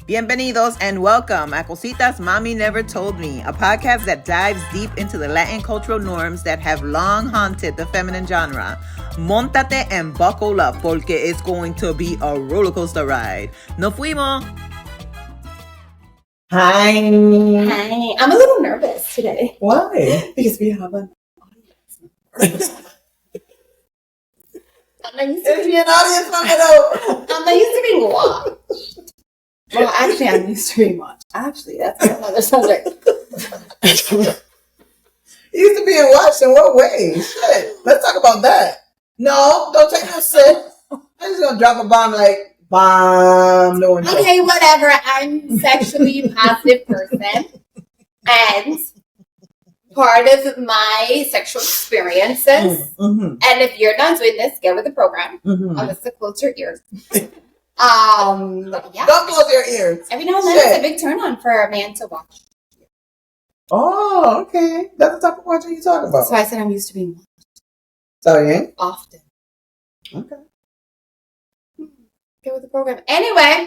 Bienvenidos and welcome a Cositas Mommy Never Told Me, a podcast that dives deep into the Latin cultural norms that have long haunted the feminine genre. Móntate and buckle up porque it's going to be a roller coaster ride. ¡Nos fuimos! Hi. Hi. I'm a little nervous today. Why? Because we have an audience. I'm not used There's an audience member though. I'm not used to being watched. Well, actually, I'm used to being watched. Actually, that's another subject. You used to being watched in what way? Shit. Let's talk about that. No, don't take no sip. I'm just gonna drop a bomb like bomb. No one. Okay, whatever. I'm a sexually positive person, and part of my sexual experiences. Mm-hmm. And if you're not doing this, get with the program. Unless to close your ears. Yeah. Don't close your ears. Every now and then, it's a big turn on for a man to watch. Oh, okay. That's the type of watching you talk about. So I said I'm used to being watched. So yeah. Often. Okay. Get with the program. Anyway,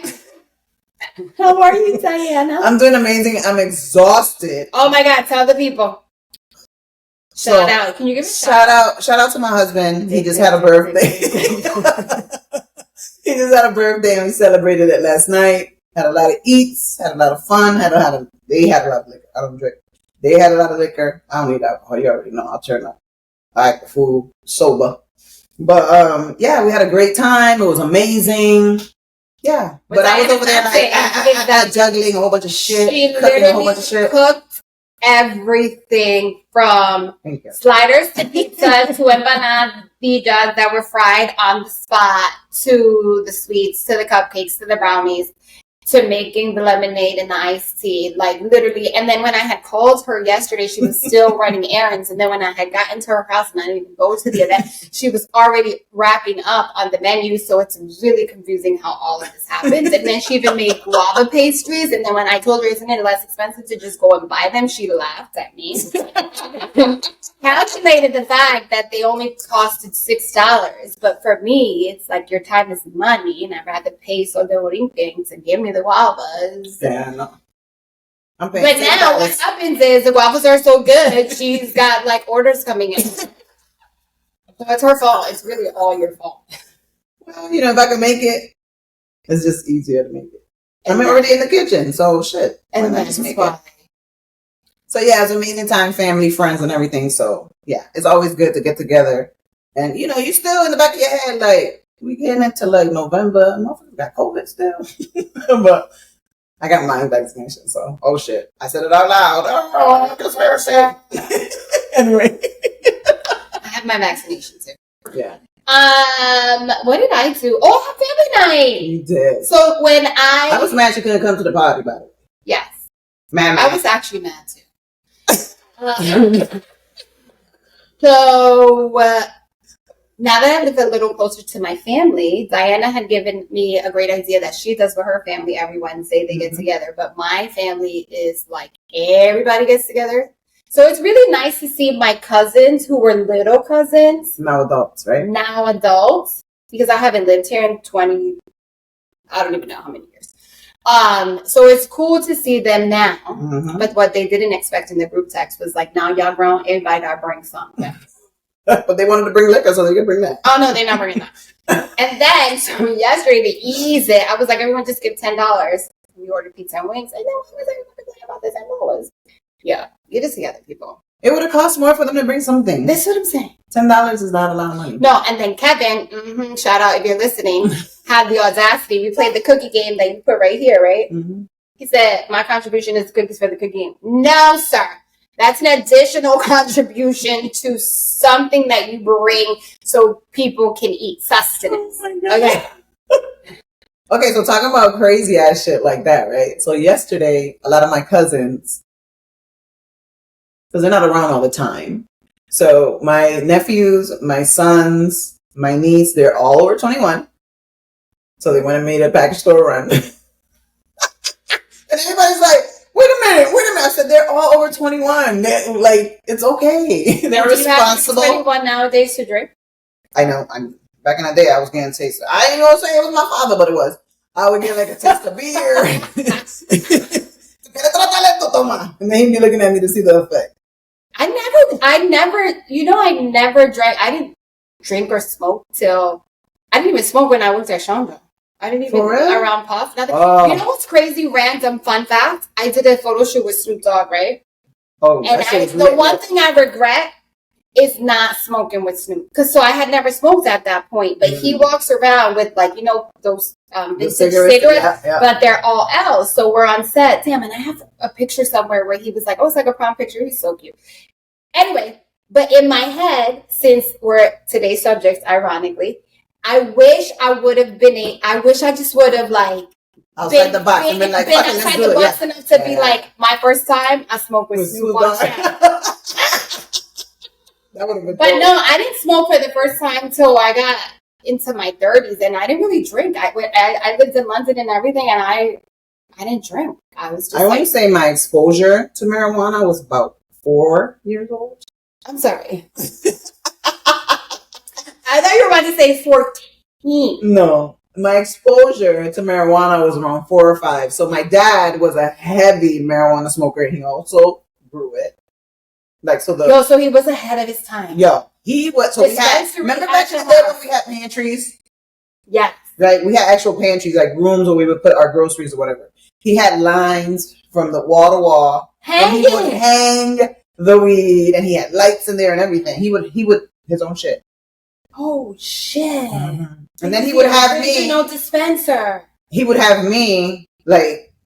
how are you, Diana? I'm doing amazing. I'm exhausted. Oh my God! Tell the people. Shout out. Can you give a shout out? Shout out to my husband. He just had a birthday. He just had a birthday and we celebrated it last night. Had a lot of eats. Had a lot of fun. They had a lot of liquor. I don't drink. They had a lot of liquor. I don't need alcohol. You already know. I'll turn up. I act the fool sober. But yeah, we had a great time. It was amazing. Yeah. But I was over there like juggling a whole bunch of shit. She Cooking a whole bunch of shit. Cooked everything from sliders to pizza to empanadillas that were fried on the spot to the sweets to the cupcakes to the brownies to making the lemonade and the iced tea, like literally. And then when I had called her yesterday, she was still running errands. And then when I had gotten to her house and I didn't even go to the event, she was already wrapping up on the menu. So it's really confusing how all of this happens. And then she even made guava pastries. And then when I told her isn't it less expensive to just go and buy them, she laughed at me. Calculated the fact that they only costed $6. But for me, it's like your time is money. And I'd rather pay so they would things and give me the guavas. Yeah, no. I'm paying but now what happens is the guavas are so good, she's got like orders coming in. So it's her fault. It's really all your fault. Well, you know, if I can make it, it's just easier to make it. I'm already in the kitchen, so shit. And then just make it. So yeah, it's an amazing time, family, friends, and everything. So yeah, it's always good to get together. And you know, you still in the back of your head, like, we getting into like November. Motherfuckers got COVID still. But I got my vaccination, so oh shit. I said it out loud. Oh, conspiracy. Anyway. I have my vaccination too. Yeah. What did I do? Oh, family night. You did. So when I was mad you couldn't come to the party, by the way. Yes. Man. I was actually mad too. So now that I live a little closer to my family, Diana had given me a great idea that she does with her family every Wednesday. They get together. But my family is like everybody gets together. So it's really nice to see my cousins who were little cousins. Now adults, right? Now adults. Because I haven't lived here in I don't even know how many years. So it's cool to see them now. Mm-hmm. But what they didn't expect in the group text was like, now y'all grown, everybody got to bring something. But they wanted to bring liquor, so they could bring that. Oh, no, they're not bringing that. And then, so yesterday, to ease it, I was like, everyone just give $10. We ordered pizza and wings. And then, why was everyone complaining about this $10? Yeah, get it together, people. It would have cost more for them to bring something. That's what I'm saying. $10 is not a lot of money. No, and then Kevin, shout out if you're listening, had the audacity. We played the cookie game that you put right here, right? Mm-hmm. He said, my contribution is cookies for the cookie game. No, sir. That's an additional contribution to something that you bring so people can eat sustenance. Oh my God. Okay. Okay, so talking about crazy ass shit like that, right? So yesterday, a lot of my cousins, because they're not around all the time. So my nephews, my sons, my niece, they're all over 21. So they went and made a package store run. And everybody's like, wait a minute. I said, they're all over 21. They're, like, it's okay. They're responsible. You have 21 nowadays to drink? I know. Back in the day, I was getting tasted. I ain't gonna say it was my father, but it was. I would get like a taste of beer. And then he'd be looking at me to see the effect. I never drank. I didn't drink or smoke till I didn't even smoke when I worked at Chandra. I didn't even around Puff. Nothing. Oh. You know what's crazy? Random fun fact. I did a photo shoot with Snoop Dogg, right? Oh, and the one thing I regret is not smoking with Snoop, because I had never smoked at that point. But he walks around with those vintage cigarettes, but they're all L's. So we're on set. Damn, and I have a picture somewhere where he was like, "Oh, it's like a prom picture." He's so cute. Anyway, but in my head, since we're today's subjects, ironically, I wish I would have been I wish I just would have outside the box and been like, been outside the box enough to be like, my first time I smoked with Snoop on set. But no, I didn't smoke for the first time until I got into my 30s, and I didn't really drink. I lived in London and everything, and I didn't drink. I was just I want to say my exposure to marijuana was about 4 years old. I'm sorry. I thought you were about to say 14. No. My exposure to marijuana was around 4 or 5. So my dad was a heavy marijuana smoker, and he also grew it. So he was ahead of his time. Yo, he was. So remember back in the day when we had pantries? Yes. Right, we had actual pantries, like rooms where we would put our groceries or whatever. He had lines from the wall to wall. And he would hang the weed, and he had lights in there and everything. He would his own shit. Oh shit! Mm-hmm. And then he would have me. No dispenser. He would have me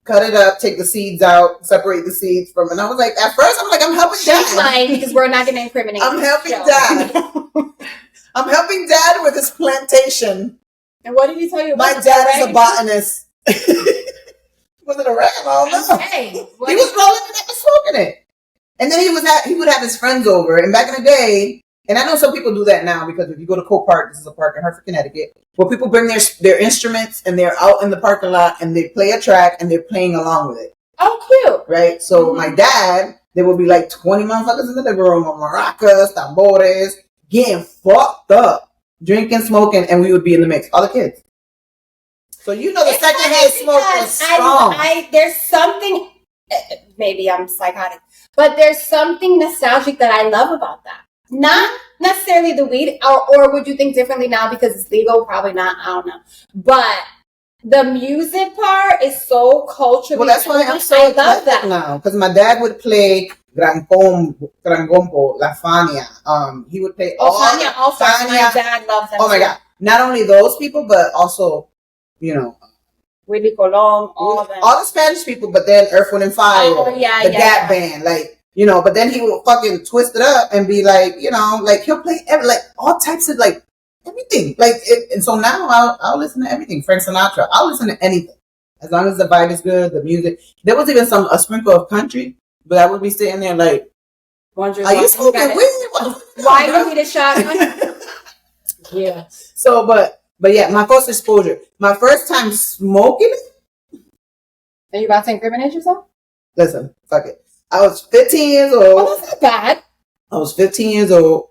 cut it up, take the seeds out, separate the seeds from. And I was like, at first, I'm like, I'm helping Dad. She's lying because we're not going to incriminate. I'm helping Dad. I'm helping Dad with his plantation. And what did he tell you about? My dad is a botanist. Was it a rag? I don't know. Hey, he was rolling it up and smoking it. And then he would have his friends over. And back in the day, and I know some people do that now, because if you go to Cope Park, this is a park in Hartford, Connecticut, where people bring their instruments and they're out in the parking lot and they play a track and they're playing along with it. Oh, cute. Right? So my dad, there would be 20 motherfuckers in the living room with maracas, tambores, getting fucked up, drinking, smoking, and we would be in the mix. All the kids. So the secondhand smoke is strong. There's something, maybe I'm psychotic, but there's something nostalgic that I love about that. Not necessarily the weed, or would you think differently now because it's legal? Probably not. I don't know. But the music part is so culturally. Well, that's why I'm so I love that now, because my dad would play Gran Combo, La Fania. He would play all Fania. My dad loves them. Oh my God! Not only those people, but also, Willie Colon, all the Spanish people, but then Earth, Wind and Fire, the Gap Band, but then he will fucking twist it up and be he'll play all types of everything. And so now I'll listen to everything. Frank Sinatra. I'll listen to anything. As long as the vibe is good, the music. There was even a sprinkle of country, but I would be sitting there are you smoking weed? Why you need a shotgun? Yeah. So, but yeah, my first exposure. My first time smoking it. Are you about to incriminate yourself? Listen, fuck it. I was 15 years old. Oh, that's not bad. I was 15 years old,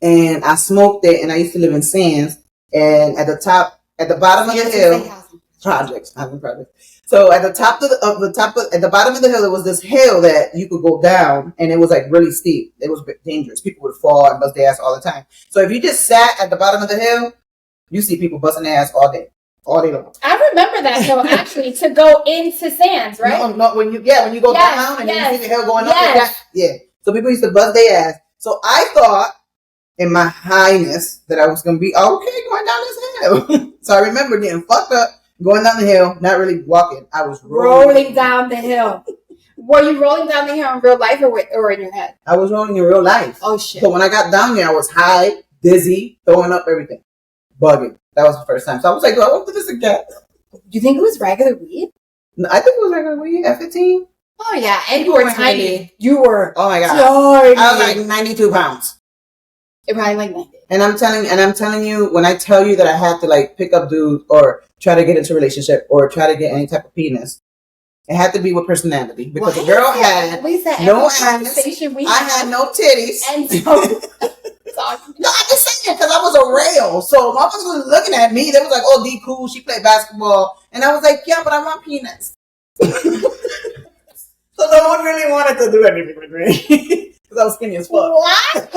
and I smoked it, and I used to live in Sands, and at the bottom of the hill, housing projects. So at the bottom of the hill, there was this hill that you could go down, and it was really steep. It was dangerous. People would fall and bust their ass all the time. So if you just sat at the bottom of the hill, you see people busting their ass all day long. I remember that hill actually to go into Sands, right? No, when you go down and you see the hill going up like that. Yeah. So people used to bust their ass. So I thought in my highness that I was gonna be okay going down this hill. So I remember getting fucked up, going down the hill, not really walking. I was rolling down the hill. Were you rolling down the hill in real life or in your head? I was rolling in real life. Oh shit. So when I got down there, I was high, dizzy, throwing up everything. Bugging. That was the first time. So I was like, do I want to do this again? Do you think it was regular weed? No, I think it was regular weed at 15. Oh, yeah. And you were tiny. You were. Oh, my God. Tiny. I was 92 pounds. It probably 90. And I'm telling you, when I tell you that I had to pick up dudes or try to get into a relationship or try to get any type of penis, it had to be with personality. Because the girl had no ass. I had no titties. And so talking. No, I'm just saying, because I was a rail. So motherfuckers was looking at me. They was like, oh, D cool. She played basketball. And I was like, yeah, but I want peanuts. So no one really wanted to do anything with me. Because I was skinny as fuck. What?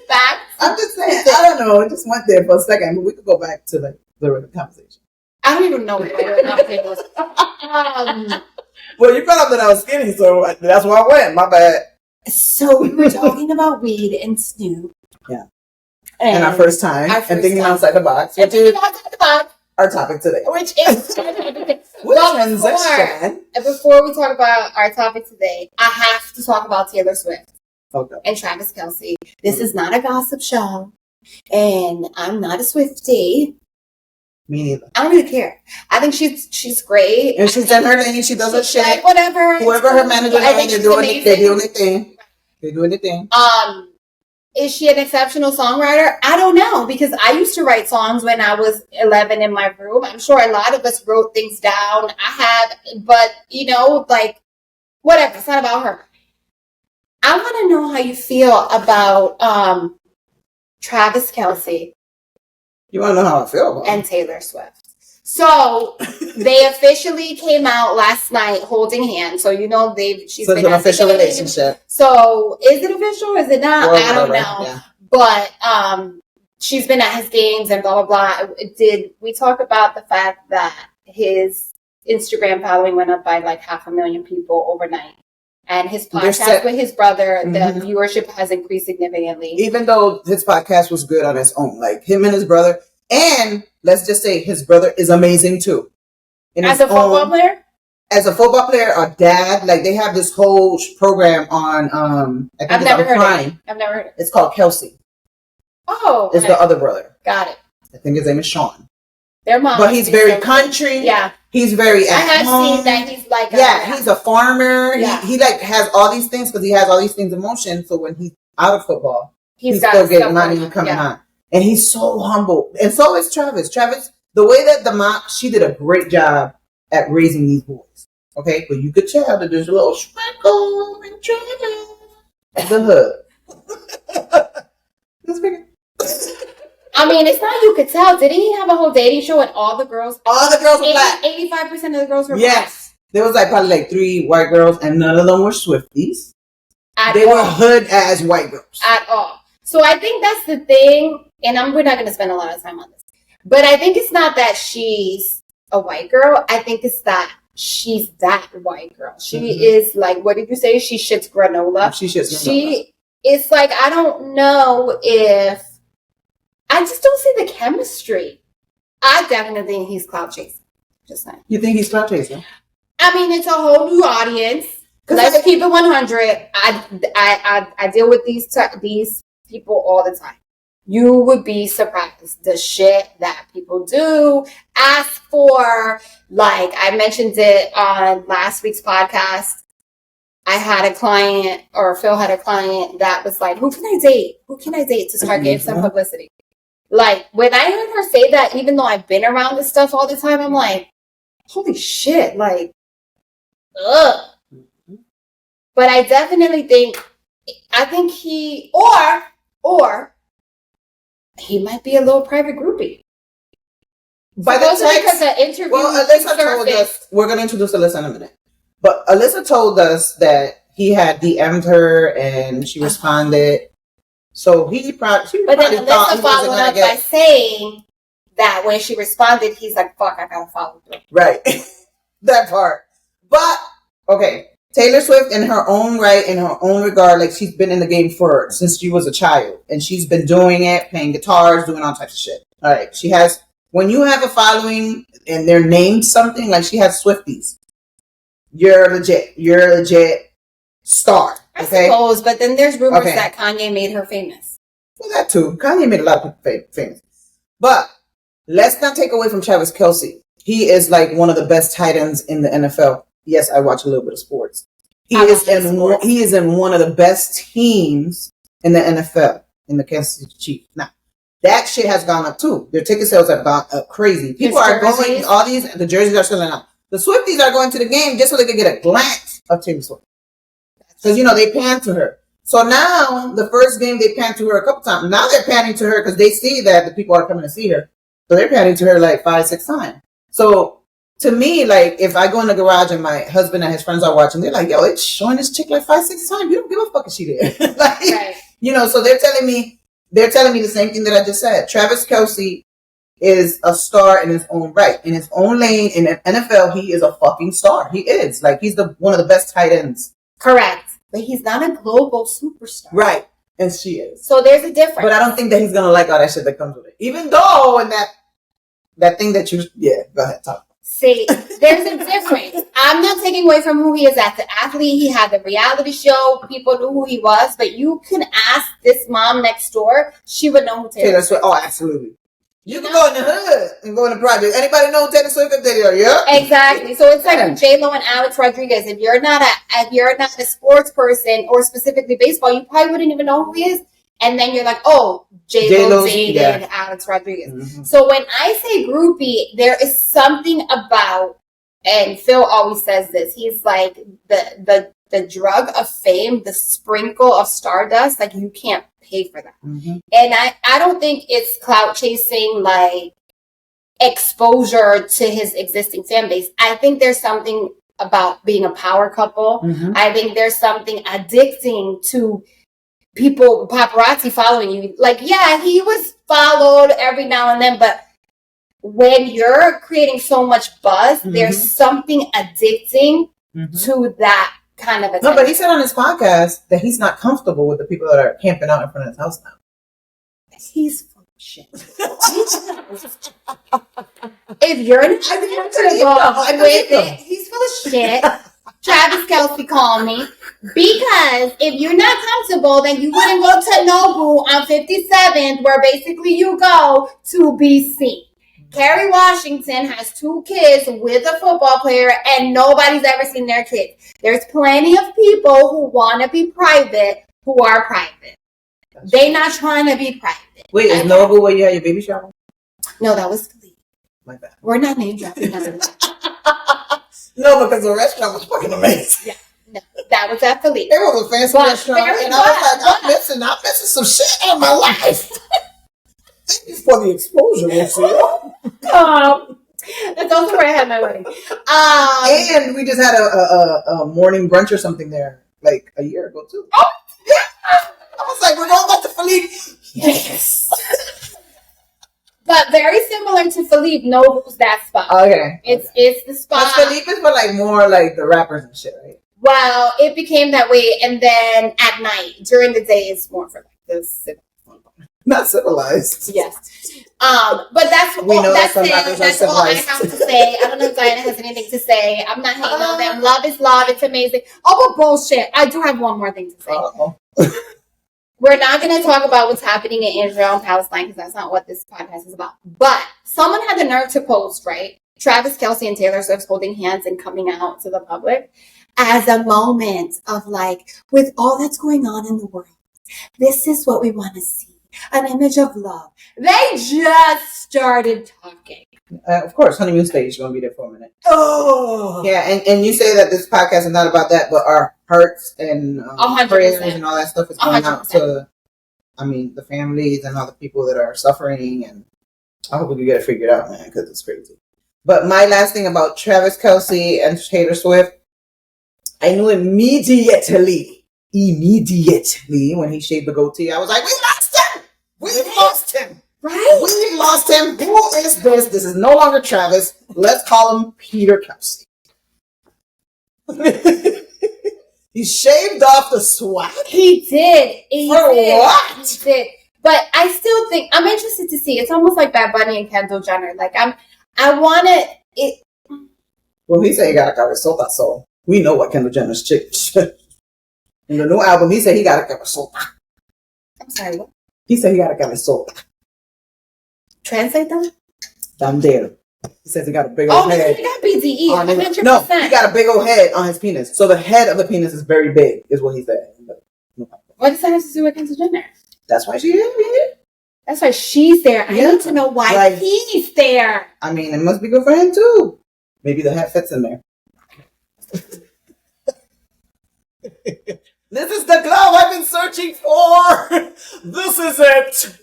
Back. I'm just saying, I don't know. It just went there for a second. But we could go back to the conversation. I don't even know what the conversation was. Well, you brought up that I was skinny, so that's where I went. My bad. So we were talking about weed and Snoop. Yeah. And our first time. And thinking outside the box. And thinking outside the box. Our topic today. Which is... Before we talk about our topic today, I have to talk about Taylor Swift. Okay. And Travis Kelce. This is not a gossip show. And I'm not a Swiftie. Me neither. I don't really care. I think she's great. And she's done her thing. She does her shit. Like, whatever. Whoever her manager is, they're doing their thing. They're doing their thing. Is she an exceptional songwriter? I don't know, because I used to write songs when I was 11 in my room. I'm sure a lot of us wrote things down. I have, but like, whatever. It's not about her. I want to know how you feel about Travis Kelce. You want to know how I feel about and Taylor Swift. So they officially came out last night holding hands. So she's been an official relationship. So is it official? Is it not? I don't know. Yeah. But she's been at his games and blah blah blah. Did we talk about the fact that his Instagram following went up by like 500,000 people overnight? And his podcast with his brother, the viewership has increased significantly. Even though his podcast was good on its own. Like him and his brother. And let's just say his brother is amazing too. As a football player? As a football player, a dad. Like they have this whole program on, I think I've never heard Prime. of it. I've never heard of it. It's called Kelsey. Oh. It's the other brother. Got it. I think his name is Sean. Their mom. But he's very country. Yeah. He's very at home. I have seen that he's like he's a farmer. Yeah. He like has all these things because he has all these things in motion. So when he's out of football, he's still getting money coming on. And he's so humble. And so is Travis. Travis, the way that the mom, she did a great job at raising these boys. Okay? But you could tell that there's a little sprinkle in Travis. The hood. That's bigger. I mean, it's not you could tell. Didn't he have a whole dating show and all the girls? All the girls were black. 85% of the girls were black. Yes. There was like probably like 3 white girls and none of them were Swifties. They were hood-ass white girls. At all. So I think that's the thing, and we're not going to spend a lot of time on this. But I think it's not that she's a white girl. I think it's that she's that white girl. She is like, what did you say? She shits granola. She shits granola. It's like, I don't know if... I just don't see the chemistry. I definitely think he's clout chasing. Just saying. You think he's clout chasing? I mean, it's a whole new audience. Let's keep it 100. I deal with these people all the time. You would be surprised the shit that people do, ask for. Like I mentioned it on last week's podcast. I had a client, or Phil had a client that was like, "Who can I date? Who can I date to start getting some publicity?" Like when I heard her say that, even though I've been around this stuff all the time, I'm like, "Holy shit!" Like, ugh. But I definitely think he, or he might be a little private groupie. By the because the interview. Well, Alyssa told us, we're going to introduce Alyssa in a minute. But Alyssa told us that he had DM'd her and she responded. So he probably But then Alyssa followed up by saying that when she responded, he's like, fuck, I gotta follow through. Right. That part. But, okay. Taylor Swift, in her own right, in her own regard, like she's been in the game since she was a child. And she's been doing it, playing guitars, doing all types of shit. All right. She has, when you have a following and they're named something, like she has Swifties. You're a legit star. Okay? I suppose, but then there's rumors that Kanye made her famous. Well, that too. Kanye made a lot of people famous. But let's not take away from Travis Kelce. He is like one of the best tight ends in the NFL. Yes, I watch a little bit of sports. He is in one of the best teams in the NFL, in the Kansas City Chiefs. Now, that shit has gone up too. Their ticket sales have gone up crazy. People are going, the jerseys are selling out. The Swifties are going to the game just so they can get a glance of Taylor Swift. Because, they pan to her. So now, the first game they panned to her a couple times. Now they're panning to her because they see that the people are coming to see her. So they're panning to her like 5-6 times. So to me, like, if I go in the garage and my husband and his friends are watching, they're like, yo, it's showing this chick like 5-6 times. You don't give a fuck if she did. Like, Right. you know, so they're telling me the same thing that I just said. Travis Kelce is a star in his own right. In his own lane, in the NFL, he is a fucking star. He is. Like, he's one of the best tight ends. Correct. But he's not a global superstar. Right. And she is. So there's a difference. But I don't think that he's going to like all that shit that comes with it. Even though in that thing that you... Yeah, go ahead, talk. See, there's a difference. I'm not taking away from who he is as an athlete. He had the reality show. People knew who he was. But you can ask this mom next door. She would know who Taylor Swift is. Oh, absolutely. You can go in the hood and go in the project. Anybody know Taylor Swift? Yeah. Exactly. So it's like J-Lo and Alex Rodriguez. If you're not a sports person or specifically baseball, you probably wouldn't even know who he is. And then you're like, oh, J-Lo dated Alex Rodriguez. Mm-hmm. So when I say groupie, there is something about, and Phil always says this, he's like the drug of fame, the sprinkle of stardust, like you can't pay for that. Mm-hmm. And I don't think it's clout chasing, like exposure to his existing fan base. I think there's something about being a power couple. Mm-hmm. I think there's something addicting to people, paparazzi following you. Like, yeah, he was followed every now and then, but when you're creating so much buzz, mm-hmm. there's something addicting mm-hmm. to that kind of attention. No, but he said on his podcast that he's not comfortable with the people that are camping out in front of his house now. He's full of shit. If you're not comfortable with it, he's full of shit. Travis Kelce called me. Because if you're not comfortable, then you wouldn't go to Nobu on 57th, where basically you go to be seen. Kerry Washington has 2 kids with a football player, and nobody's ever seen their kids. There's plenty of people who want to be private who are private. They're not trying to be private. Wait, is Nobu where you had your baby shower? No, that was Philippe. My bad. We're not name dropping. No, because the restaurant was fucking amazing. Yeah. No, that was at Philippe. It was a fancy restaurant, and I was like, I'm missing some shit in my life. Thank you for the exposure, Lucille. That's also where I had my wedding. And we just had a morning brunch or something there, like a year ago too. Oh, yeah! I was like, we're going back to Philippe. Yes. But very similar to Philippe, Nobu's that spot. Okay. It's the spot. But Philippe is for like more like the rappers and shit, right? Well, it became that way, and then at night, during the day, it's more for like this. Not civilized. Yes. But that's all. That's it. That's all I have to say. I don't know if Diana has anything to say. I'm not hating on them. Love is love. It's amazing. Oh, but bullshit. I do have one more thing to say. We're not going to talk about what's happening in Israel and Palestine because that's not what this podcast is about. But someone had the nerve to post, right? Travis Kelce and Taylor Swift holding hands and coming out to the public as a moment of like, with all that's going on in the world, this is what we want to see. An image of love. They just started talking. Of course, honeymoon stage is going to be there for a minute. Oh! Yeah, and you say that this podcast is not about that, but our hearts and prayers and all that stuff is going 100%. Out to, the families and all the people that are suffering, and I hope we can get it figured out, man, because it's crazy. But my last thing about Travis Kelce and Taylor Swift, I knew immediately when he shaved the goatee, I was like, We've lost him. Right? We've lost him. Who is this? This is no longer Travis. Let's call him Peter Kelce. He shaved off the swag. He did. For what? He did. But I still think, I'm interested to see. It's almost like Bad Bunny and Kendall Jenner. Like, I want it. Well, he said he got a cabezota, so we know what Kendall Jenner's chick. In the new album, he said he got a cabezota. I'm sorry, what? He said he got a cabezota. Translate that? Damn. He says he got a big old head. Oh, he got BDE. 100%. No, he got a big old head on his penis. So the head of the penis is very big, is what he said. What does that have to do with Kendall Jenner? That's why she is here. That's why she's there. I need to know why he's there. It must be good for him too. Maybe the head fits in there. This is the glove I've been searching for. This is it.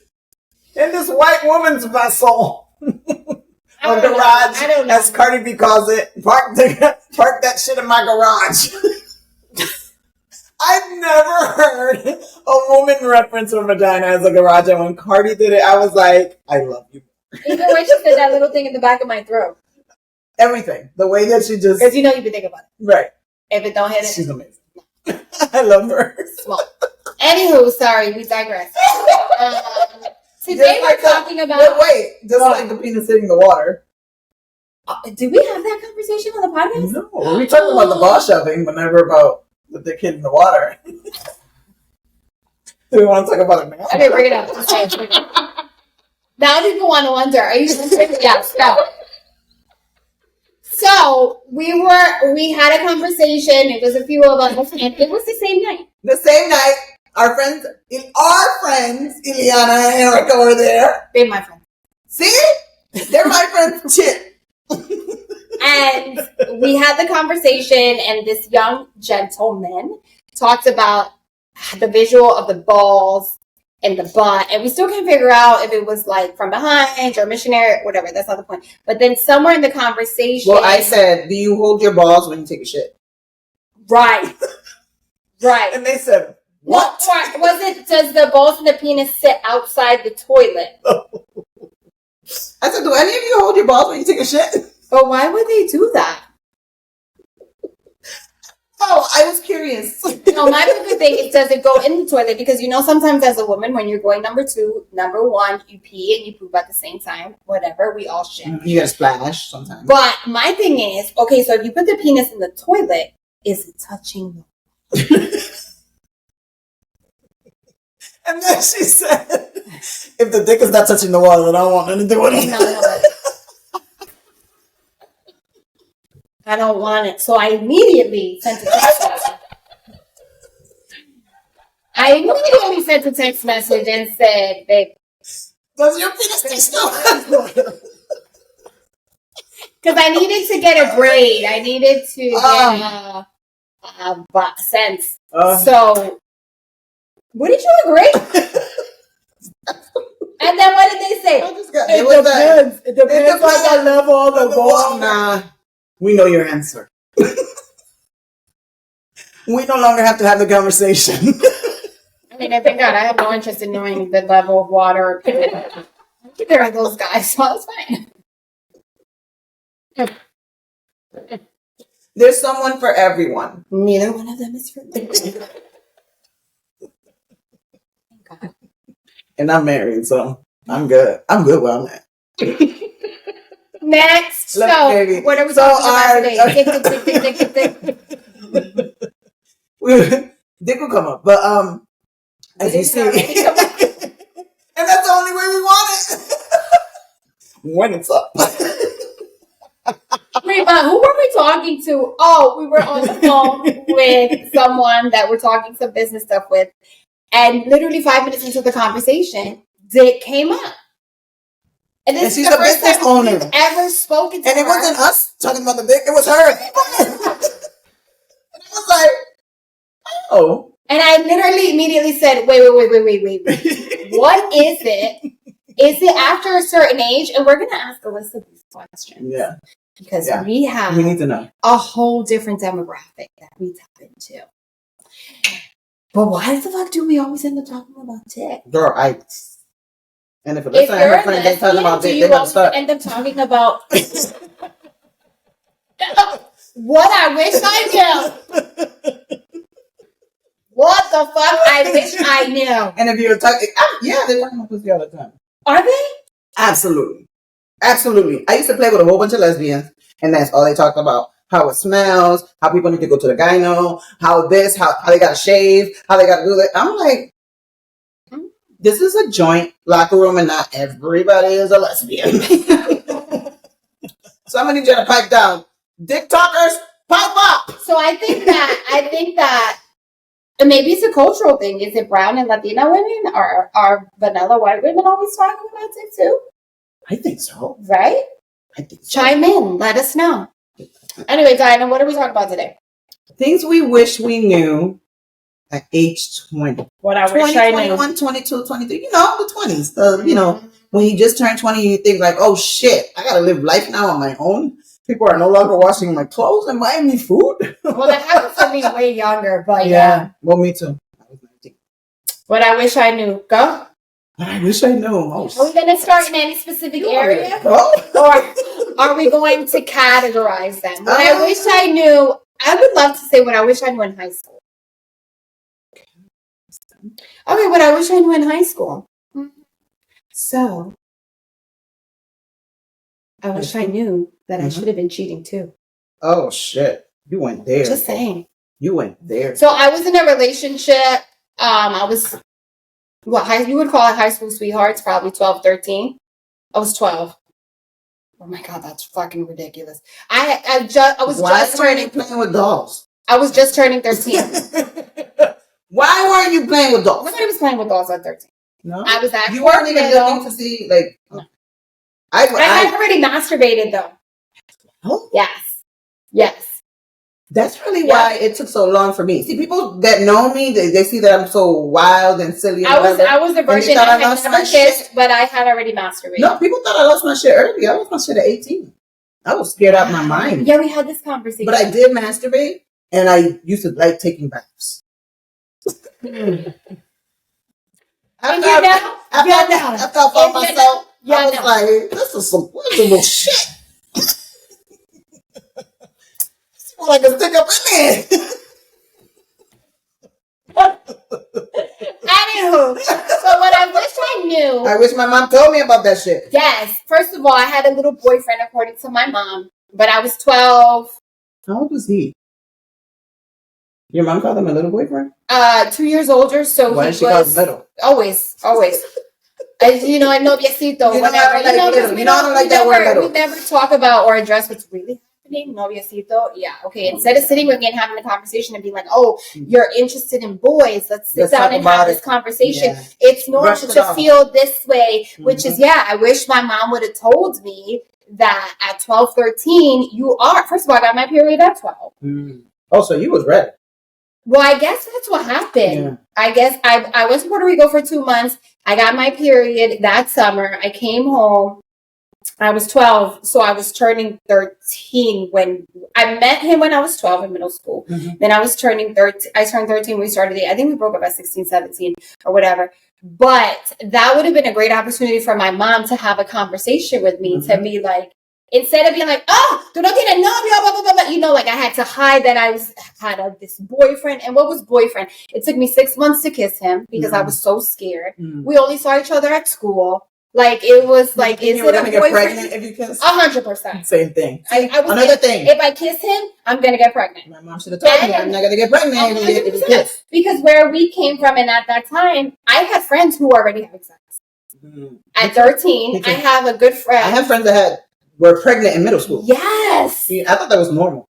In this white woman's vessel. Or garage, I don't know. as Cardi B calls it. Park that shit in my garage. I've never heard a woman reference her vagina as a garage, and when Cardi did it, I was like, I love you. Even when she said that little thing in the back of my throat. Everything. The way that she just... Because you know you be thinking about it. Right. If it don't hit it. She's amazing. I love her. Small. Anywho, sorry, we digress. Today we're talking about... But wait, just like the penis hitting the water. Did we have that conversation on the podcast? No. We talked about the ball shoving, but never about the dick hitting the water. Do we want to talk about it now? Okay, bring it up. Now people want to wonder, are you yes, go. So we had a conversation. It was a few of us, and it was the same night. The same night, our friends, Ileana and Erica were there. They're my friends. See? They're my friends too. And we had the conversation, and this young gentleman talked about the visual of the balls and the butt, and we still can't figure out if it was like from behind or missionary, whatever. That's not the point. But then somewhere in the conversation, well, I said, "Do you hold your balls when you take a shit?" Right, right. And they said, "What?" Was it? Does the balls and the penis sit outside the toilet? I said, "Do any of you hold your balls when you take a shit?" But why would they do that? Oh, I was curious. No, my favorite thing is, does it go in the toilet? Because you know, sometimes as a woman, when you're going number 2, number 1, you pee and you poop at the same time. Whatever, we all shit. You gotta splash sometimes. But my thing is, okay, so if you put the penis in the toilet, is it touching the... And then she said, if the dick is not touching the water, then I don't want nothing to do with it. No. I don't want it. So I immediately sent a text message. And said, babe, does your penis taste no? because I needed to get a braid. I needed to get a sense. So, what did you agree? And then what did they say? It depends. It depends on the level of the ball. Nah, we know your answer. We no longer have to have the conversation. I mean, thank God, I have no interest in knowing the level of water. There are those guys, so it's fine. There's someone for everyone. Neither one of them is for me. Thank God. And I'm married, so I'm good. I'm good where I'm at. Next. Look, so, baby. what are we talking about today? Dick will come up, but as you see, and that's the only way we want it. When it's up. Wait, but who were we talking to? Oh, we were on the phone with someone that we're talking some business stuff with, and literally 5 minutes into the conveation, Dick came up. And this is the first time we've ever spoken to her. And it wasn't us talking about the dick, it was her. And I was like, oh. And I literally immediately said, wait. What is it? Is it after a certain age? And we're going to ask Alyssa these questions. Yeah. Because we need to know a whole different demographic that we tap into. But why the fuck do we always end up talking about dick? Girl, and if Alyssa and her friend ain't talking about dick, they better start. End up talking about what I wish I knew. What the fuck I wish I knew. And if you're talking, they're talking about pussy all the time. Are they? Absolutely. Absolutely. I used to play with a whole bunch of lesbians, and that's all they talked about. How it smells, how people need to go to the gyno, how they gotta shave, how they gotta do that. I'm like, this is a joint locker room, and not everybody is a lesbian. Somebody need you to pipe down. Dick talkers, pipe up. So I think that maybe it's a cultural thing. Is it brown and Latina women, or are vanilla white women always talking about it too? I think so. Right? I think so. Chime in. Let us know. Anyway, Diana, what are we talking about today? Things we wish we knew at age 20. What I 20, wish I 21, knew. 22, 23. You know, the 20s. You know, when you just turn 20, you think like, oh shit, I gotta live life now on my own. People are no longer washing my clothes and buying me food. Well, that happened to me way younger, but Well, me too. I was 19. What I wish I knew. Go. I wish I knew. Are we going to start in any specific area? Oh. Or are we going to categorize them? What I wish I knew, I would love to say what I wish I knew in high school. Okay, what I wish I knew in high school. So, I wish I knew that I should have been cheating too. Oh, shit. You went there. Just saying. You went there. So, I was in a relationship. I was, you would call it high school sweethearts, probably 12, 13. I was 12. Oh my God, that's fucking ridiculous. I was just turning. Playing with dolls? I was just turning 13. Why weren't you playing with dolls? Nobody was playing with dolls at 13. No, I was actually. You weren't even looking to see like. No. I had already masturbated though. Oh? Yes. That's really why it took so long for me. See, people that know me, they see that I'm so wild and silly. And I was a virgin. I had never kissed, but I had already masturbated. No, people thought I lost my shit early. I lost my shit at 18. I was scared out of my mind. Yeah, we had this conversation. But I did masturbate, and I used to like taking baths. After I found myself, I was like, this is some wonderful shit. I can stick up in there. Anywho, so what I wish I knew. I wish my mom told me about that shit. Yes. First of all, I had a little boyfriend according to my mom, but I was 12. How old was he? Your mom called him a little boyfriend? 2 years older, so why did she call him little? Always. You know, el noviecito, whatever. I don't like that word little. We never talk about or address what's really happening. Noviecito, yeah, okay. Instead of sitting with me and having a conversation and being like, "Oh, you're interested in boys. Let's sit down and have this conversation." Yeah. It's normal to feel this way, which is, I wish my mom would have told me that at 12, 13, you are. First of all, I got my period at 12. Oh, so you was ready. Well, I guess that's what happened. Yeah. I guess I went to Puerto Rico for 2 months. I got my period that summer. I came home. I was 12, so I was turning 13 when I met him when I was 12 in middle school. Then I was turning 13. I turned 13 when we started dating. I think we broke up at 16, 17 or whatever. But that would have been a great opportunity for my mom to have a conversation with me, to be like, instead of being like, oh, tú no tienes novio, blah, blah, blah, blah. You know, like I had to hide that I had this boyfriend. And what was boyfriend? It took me 6 months to kiss him because I was so scared. We only saw each other at school. Like, it was like, is it a boyfriend? Get pregnant if you kiss? 100%. Same thing. Another thing. If I kiss him, I'm going to get pregnant. My mom should have told me I'm not going to get pregnant if you kiss. Because where we came from, and at that time, I had friends who already having sex. At 13, I have a good friend. I have friends that were pregnant in middle school. Yes. See, I thought that was normal.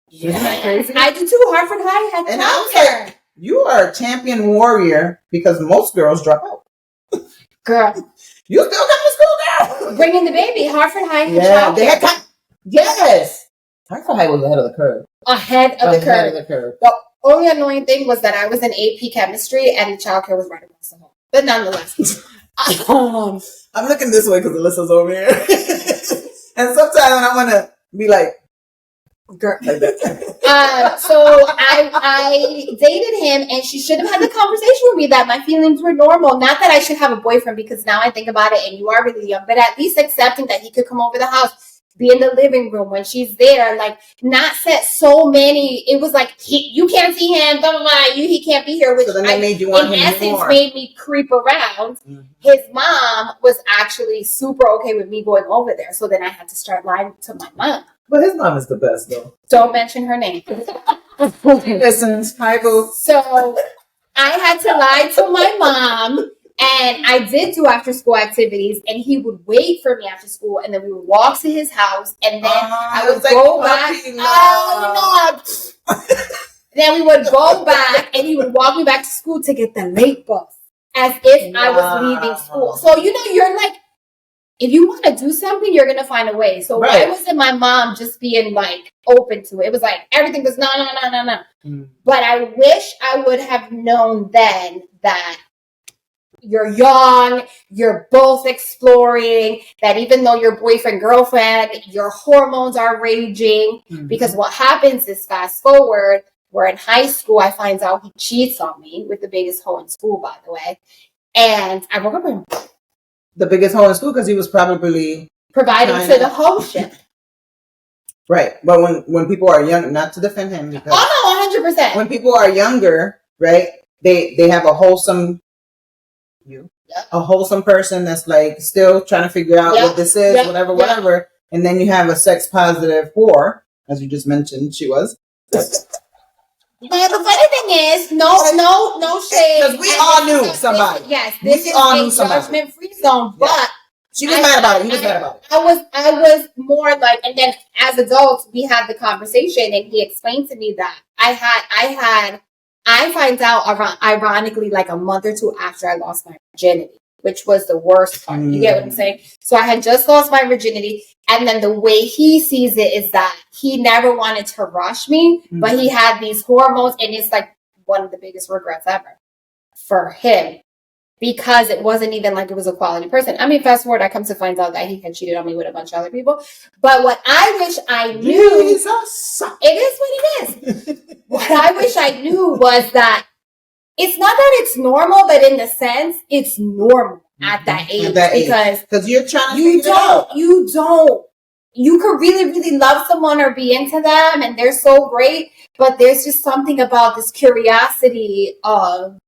Yeah. Isn't that crazy? I did too. Hartford High had and I was like, you are a champion warrior because most girls drop out. Girl. You still come to school, girl. Bringing the baby. Hartford High. Yes. Hartford High was ahead of the curve. Ahead of the curve. The only annoying thing was that I was in AP chemistry and the childcare was right across the hall. But nonetheless. I'm looking this way because Alyssa's over here. And sometimes I want to be like, girl, like that. So I dated him, and she should have had the conversation with me that my feelings were normal. Not that I should have a boyfriend, because now I think about it, and you are really young, but at least accepting that he could come over the house, be in the living room when she's there, like not set so many. It was like you can't see him, blah blah blah. He can't be here, which made you want in him essence more. Made me creep around. His mom was actually super okay with me going over there, so then I had to start lying to my mom. But his mom is the best, though. Don't mention her name. Listens, hi boo. So I had to lie to my mom, and I did do after school activities, and he would wait for me after school, and then we would walk to his house, and then I would go back. Then we would go back, and he would walk me back to school to get the late bus, as if I was leaving school. So, you know, you're like, if you want to do something, you're going to find a way. So why wasn't my mom just being like open to it? It was like everything was no. But I wish I would have known then that you're young, you're both exploring, that even though you're boyfriend, girlfriend, your hormones are raging. Because what happens is, fast forward, we're in high school, I find out he cheats on me with the biggest hoe in school, by the way. And I broke up with him. The biggest hoe in school because he was probably providing to the whole ship. Right. But when people are young, not to defend him, because 100%. When people are younger, right, they have a wholesome a wholesome person that's like still trying to figure out what this is, whatever. And then you have a sex positive whore, as you just mentioned, she was. Now, the funny thing is, no shade. Because we all knew somebody. This is a judgment-free zone, but she was mad about it. He was mad about it. I was more like, and then as adults, we had the conversation, and he explained to me that I find out ironically like a month or two after I lost my virginity, which was the worst part. You get what I'm saying? So I had just lost my virginity. And then the way he sees it is that he never wanted to rush me, but he had these hormones, and it's like one of the biggest regrets ever for him, because it wasn't even like it was a quality person. I mean, fast forward, I come to find out that he had cheated on me with a bunch of other people. But what I wish I knew, it is what it is. What I wish I knew was that it's not that it's normal, but in the sense, it's normal at that age. Because you're trying to figure it out. You could really, really love someone or be into them, and they're so great, but there's just something about this curiosity of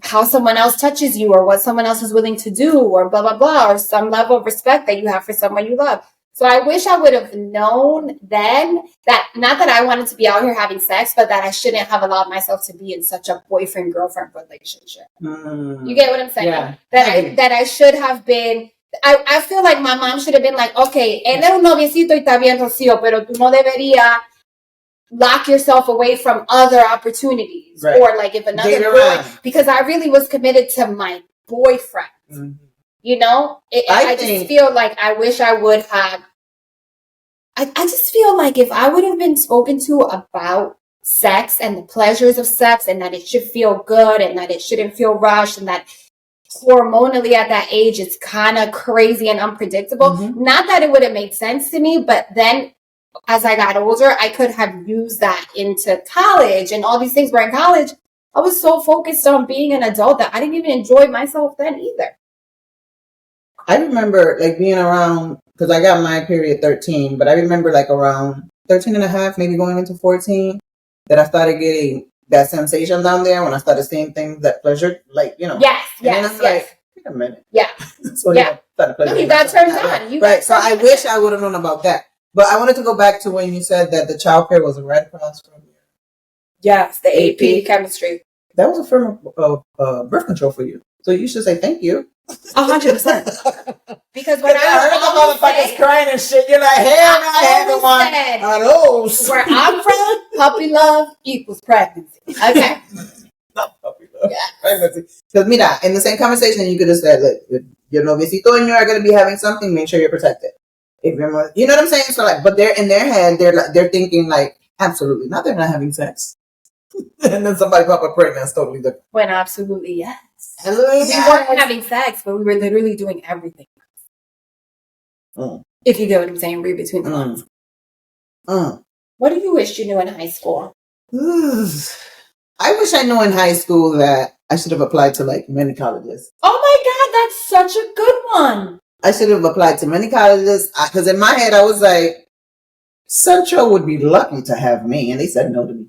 how someone else touches you, or what someone else is willing to do, or blah, blah, blah, or some level of respect that you have for someone you love. So I wish I would have known then that, not that I wanted to be out here having sex, but that I shouldn't have allowed myself to be in such a boyfriend-girlfriend relationship. You get what I'm saying? Yeah. That I should have been, I feel like my mom should have been like, okay, él era un noviecito y está bien, Rocío, pero tú no deberías lock yourself away from other opportunities. Right. Or like if another boy, because I really was committed to my boyfriend. You know, I just feel like I wish I would have. I just feel like if I would have been spoken to about sex and the pleasures of sex, and that it should feel good, and that it shouldn't feel rushed, and that hormonally at that age it's kind of crazy and unpredictable. Not that it would have made sense to me, but then as I got older, I could have used that into college and all these things. Where in college, I was so focused on being an adult that I didn't even enjoy myself then either. I remember like being around, because I got my period 13, but I remember like around 13 and a half, maybe going into 14, that I started getting that sensation down there when I started seeing things that pleasured, like, you know. Yes. Like, wait a minute. Yeah. So you got turned on. Right. So I wish I would have known about that. But I wanted to go back to when you said that the child care was right across from you. Yes, the AP chemistry. That was a form of birth control for you. So you should say thank you. 100%. Because when I heard the motherfuckers crying and shit, you're like, hell no, I haven't one of those. Where I'm from, puppy love equals pregnancy. Okay. Not puppy love. Yeah. Pregnancy. Because mira, in the same conversation, you could have said, look, if your noviecito and you are going to be having something, make sure you're protected. If you're, you know what I'm saying? So like, but they're in their head, they're thinking like, absolutely not. They're not having sex. And then somebody pop up pregnant. That's totally different. When absolutely yes. We weren't having sex, but we were literally doing everything. If you get what I'm saying, read between the lines. What do you wish you knew in high school? I wish I knew in high school that I should have applied to like many colleges. Oh my God, that's such a good one. I should have applied to many colleges because in my head I was like, Central would be lucky to have me, and they said no to me.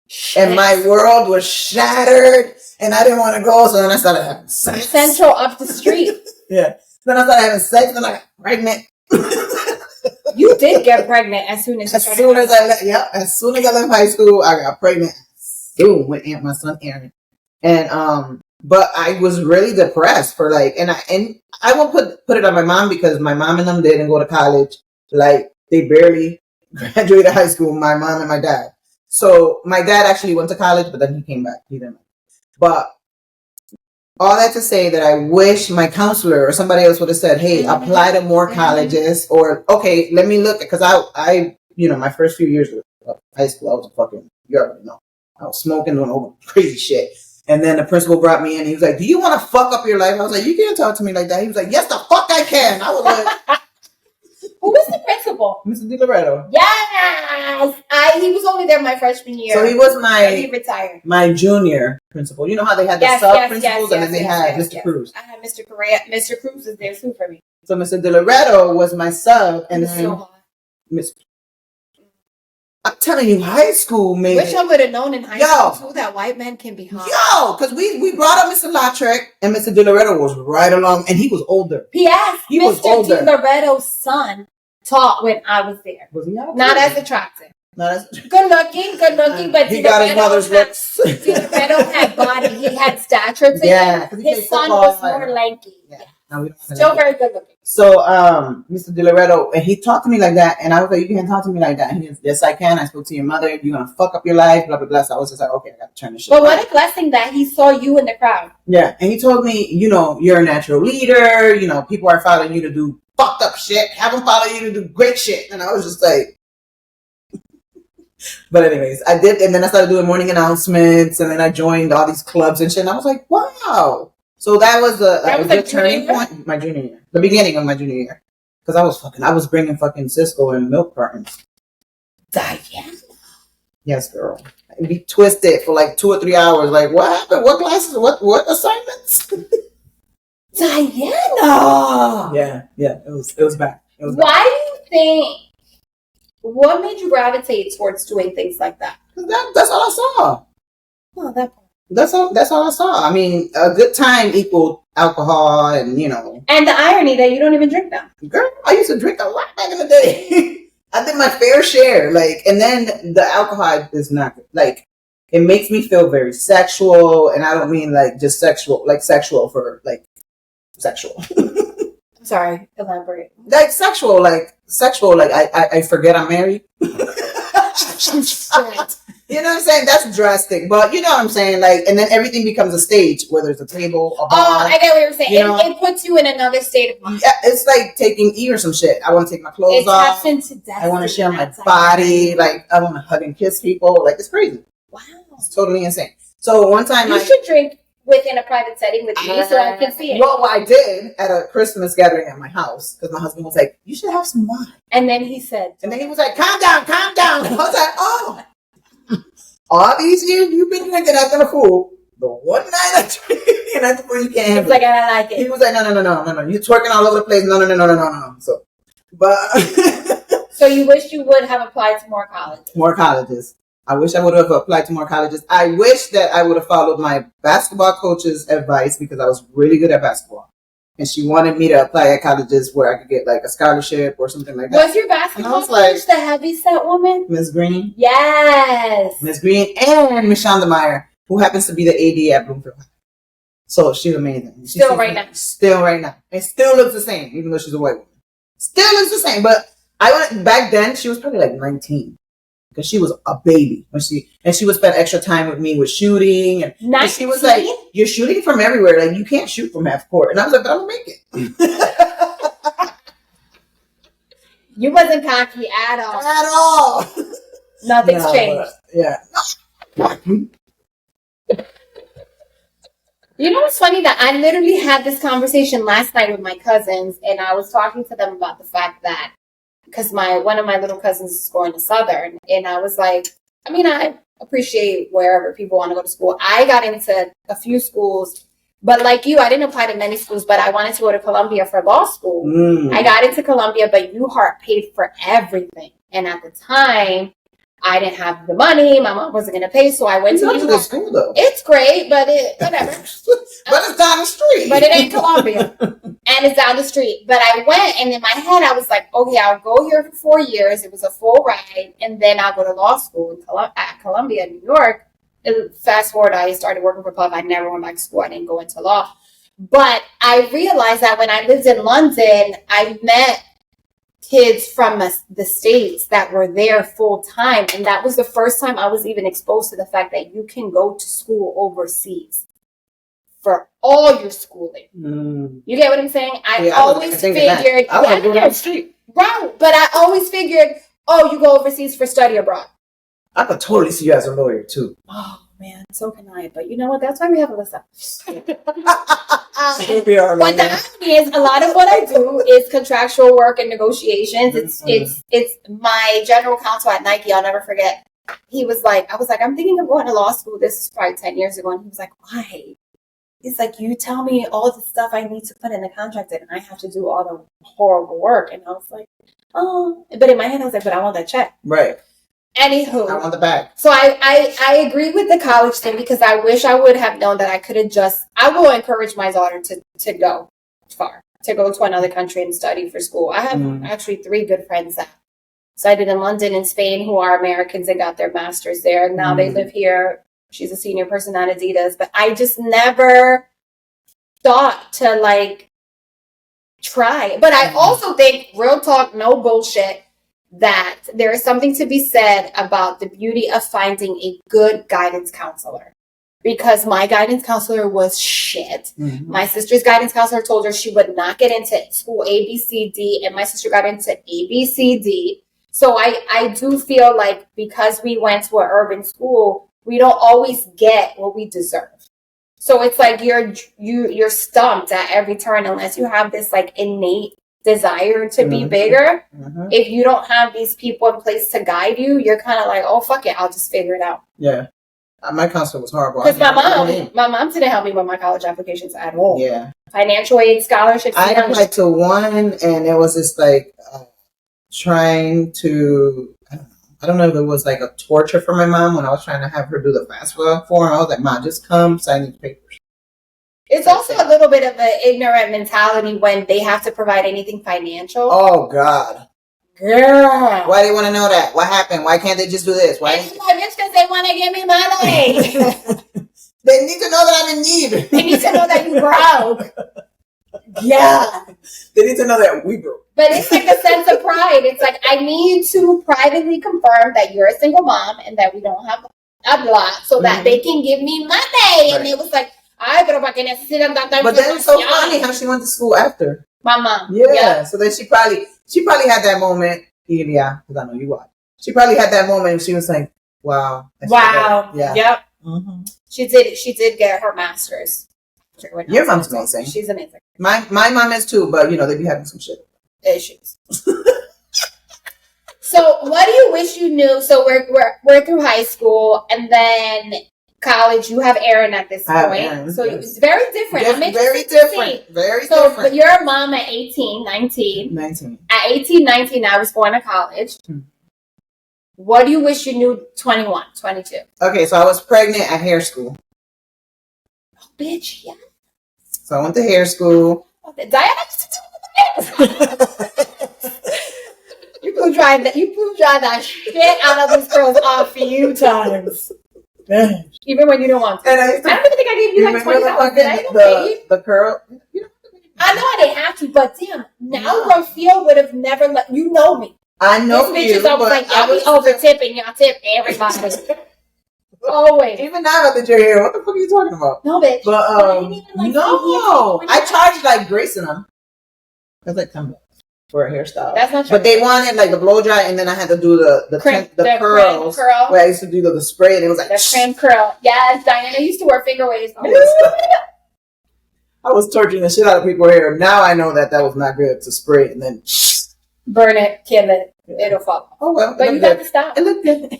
Shit. And my world was shattered, and I didn't want to go, so then I started having sex. Central up the street. Yeah. Then I started having sex, and I got pregnant. You did get pregnant as soon as I left. As soon as I left high school, I got pregnant. Soon with my son Aaron, and but I was really depressed for like, and I won't put it on my mom because my mom and them didn't go to college. Like they barely graduated high school. My mom and my dad. So my dad actually went to college, but then he came back. He didn't. But all that to say that I wish my counselor or somebody else would have said, hey, apply to more colleges, or, okay, let me look, because I, my first few years of high school, I was a fucking, you already know, I was smoking, doing all crazy shit. And then the principal brought me in. He was like, do you want to fuck up your life? I was like, you can't talk to me like that. He was like, yes, the fuck I can. I was like, who was the principal? Mr. DiLoretto. Yes! He was only there my freshman year. So he was he retired. my junior principal. You know how they had the sub-principals and then they had Mr. Cruz. I had Mr. Correa. Mr. Cruz is there too for me. So Mr. DiLoretto was my sub. And then so hot. I'm telling you, high school made Wish I would have known in high school too that white men can be hot. Because we brought up Mr. Lautrec and Mr. DiLoretto was right along, and he was older. P.S. He Mr. was older. DiLoretto's son taught when I was there. Was he not as attractive? Not as good looking, but he got his mother's looks. DiLoretto had body. He had stature to him. His son was more lanky. Yeah. No, still very good looking. So, Mr. DiLoretto, and he talked to me like that, and I was like, you can't talk to me like that. And he was, yes, I can. I spoke to your mother. You're going to fuck up your life, blah, blah, blah. So I was just like, okay, I got to turn this shit But what a blessing that he saw you in the crowd. Yeah, and he told me, you're a natural leader. People are following you to do fucked up shit. Have them follow you to do great shit. And I was just like, but anyways, I did, and then I started doing morning announcements, and then I joined all these clubs and shit, and I was like, wow. So that was a good turning point. My junior year. The beginning of my junior year. Because I was bringing fucking Cisco and milk cartons. Diana. Yes, girl. And be twisted for like 2 or 3 hours. Like, what happened? What classes? What assignments? Diana. Yeah. It was bad. Why do you think? What made you gravitate towards doing things like that? That's all I saw. Oh, that part. That's all I saw. I mean, a good time equaled alcohol, and And the irony that you don't even drink them. Girl, I used to drink a lot back in the day. I did my fair share, and then the alcohol is not like, it makes me feel very sexual, and I don't mean like just sexual, like sexual for like sexual. Sorry, elaborate. Like sexual, like I forget I'm married. You know what I'm saying? That's drastic, but you know what I'm saying? Like, and then everything becomes a stage, whether it's a table, a bar. Oh, I get what you're saying. It puts you in another state of mind. Yeah, it's like taking E or some shit. I want to take my clothes off. It's into death. I want to share my body. Like, I want to hug and kiss people. Like, it's crazy. Wow. It's totally insane. So one time you should drink within a private setting with me so I can see it. Well, I did at a Christmas gathering at my house because my husband was like, you should have some wine. And then he said. And then he was like, calm down. I was like, oh. All these years you've been drinking acting a fool. The one night I drank and that's before you can't have it's like, I like it. He was like, no. You're twerking all over the place. No. So, but. So you wish you would have applied to more colleges. More colleges. I wish I would have applied to more colleges. I wish that I would have followed my basketball coach's advice because I was really good at basketball. And she wanted me to apply at colleges where I could get like a scholarship or something like that. Was your basketball coach the heavyset woman? Miss Green? Yes. Miss Green and Miss Shondameyer, who happens to be the AD at Bloomfield. So she's amazing. Still right now. And still looks the same, even though she's a white woman. Still looks the same. But back then, she was probably like 19. Because she was a baby when she would spend extra time with me with shooting, and she was like, "You're shooting from everywhere. Like you can't shoot from half court." And I was like, "But I'm gonna make it." You wasn't cocky at all. At all. Nothing's changed. Yeah. You know what's funny? That I literally had this conversation last night with my cousins, and I was talking to them about the fact that. Because one of my little cousins is going to Southern. And I was like, I appreciate wherever people want to go to school. I got into a few schools, but like you, I didn't apply to many schools, but I wanted to go to Columbia for law school. I got into Columbia, but UHeart paid for everything. And at the time, I didn't have the money. My mom wasn't going to pay, so I went to the school, though. It's great, but whatever. But it's down the street. But it ain't Columbia. And it's down the street. But I went, and in my head, I was like, okay, I'll go here for 4 years. It was a full ride. And then I'll go to law school at Columbia, New York. And fast forward, I started working for Puff. I never went back to school. I didn't go into law. But I realized that when I lived in London, I met kids from the States that were there full time. And that was the first time I was even exposed to the fact that you can go to school overseas for all your schooling. You get what I'm saying? I always figured, I want to go down the street. Right, but I always figured, oh, you go overseas for study abroad. I could totally see you as a lawyer too. Oh man, so can I. But you know what? That's why we have Alyssa. But the irony is, a lot of what I do is contractual work and negotiations. It's my general counsel at Nike. I'll never forget. He was like, I was like, I'm thinking of going to law school. This is probably 10 years ago, and he was like, why? He's like, you tell me all the stuff I need to put in the contract, and I have to do all the horrible work. And I was like, oh. But in my head, I was like, but I want that check. Right. Anywho, I want the bag. So I agree with the college thing because I wish I would have known that I could have I will encourage my daughter to go far, to go to another country and study for school. I have actually 3 good friends that studied in London and Spain who are Americans and got their masters there. Now they live here. She's a senior person at Adidas, but I just never thought to like try. But I also think, real talk, no bullshit, that there is something to be said about the beauty of finding a good guidance counselor. Because my guidance counselor was shit. My sister's guidance counselor told her she would not get into school A, B, C, D, and my sister got into A, B, C, D. So I do feel like because we went to an urban school, we don't always get what we deserve. So it's like you're stumped at every turn unless you have this like innate desire to be bigger. If you don't have these people in place to guide you, you're kind of like, oh fuck it, I'll just figure it out. Yeah, my counselor was horrible because my mom didn't help me with my college applications at all. Yeah, financial aid, scholarships. I applied to one, and it was just like trying to. I don't know if it was like a torture for my mom when I was trying to have her do the FAFSA form. I was like, Mom, just come sign these papers. It's also a little bit of an ignorant mentality when they have to provide anything financial. Oh, God. Girl. Why do you want to know that? What happened? Why can't they just do this? Why? It's my bitch because they want to give me money. They need to know that I'm in need. They need to know that you broke. Yeah. They need to know that we broke. But it's like a sense of pride. It's like, I need to privately confirm that you're a single mom and that we don't have a lot so that they can give me money. Right. And it was like, ay, pero para que necesitan tanta información. But then it's so funny how she went to school after. My mom. Yeah. So then she probably had that moment. Yeah, because I know you watch. She probably had that moment and she was like, wow. Wow. Yeah. Yep. She did get her master's. Your mom's amazing. She's amazing. My mom is too, but you know, they be having some shit. Issues. So what do you wish you knew? So we're through high school and then college. You have Aaron at this point. Aaron, so it's very different. Very different. But you're a mom at 18, 19. At 18, 19, I was going to college. What do you wish you knew 21, 22? Okay, so I was pregnant at hair school. Oh, bitch, yeah. So I went to hair school. Diana You blew dry that shit out of these girls off a few times. Even when you don't want to. And I don't even think I gave you like $20. The curl. I know I didn't have to, but damn, now Raphael would have never let you know me. I know this bitch is always like, y'all be over tipping, y'all tip everybody. Always. Even now that you're here, what the fuck are you talking about? No, bitch. But no, I charged like Grace and them. That's like $10 for a hairstyle. That's not true. But they wanted like the blow dry, and then I had to do the curls. Curl. Where I used to do the spray, and it was like the cream curl. Yes, Diana used to wear finger waves. I was torturing the shit out of people's hair. Now I know that was not good to spray and then burn it, kill it. It'll fall. Oh well, but you got to stop. It looked good.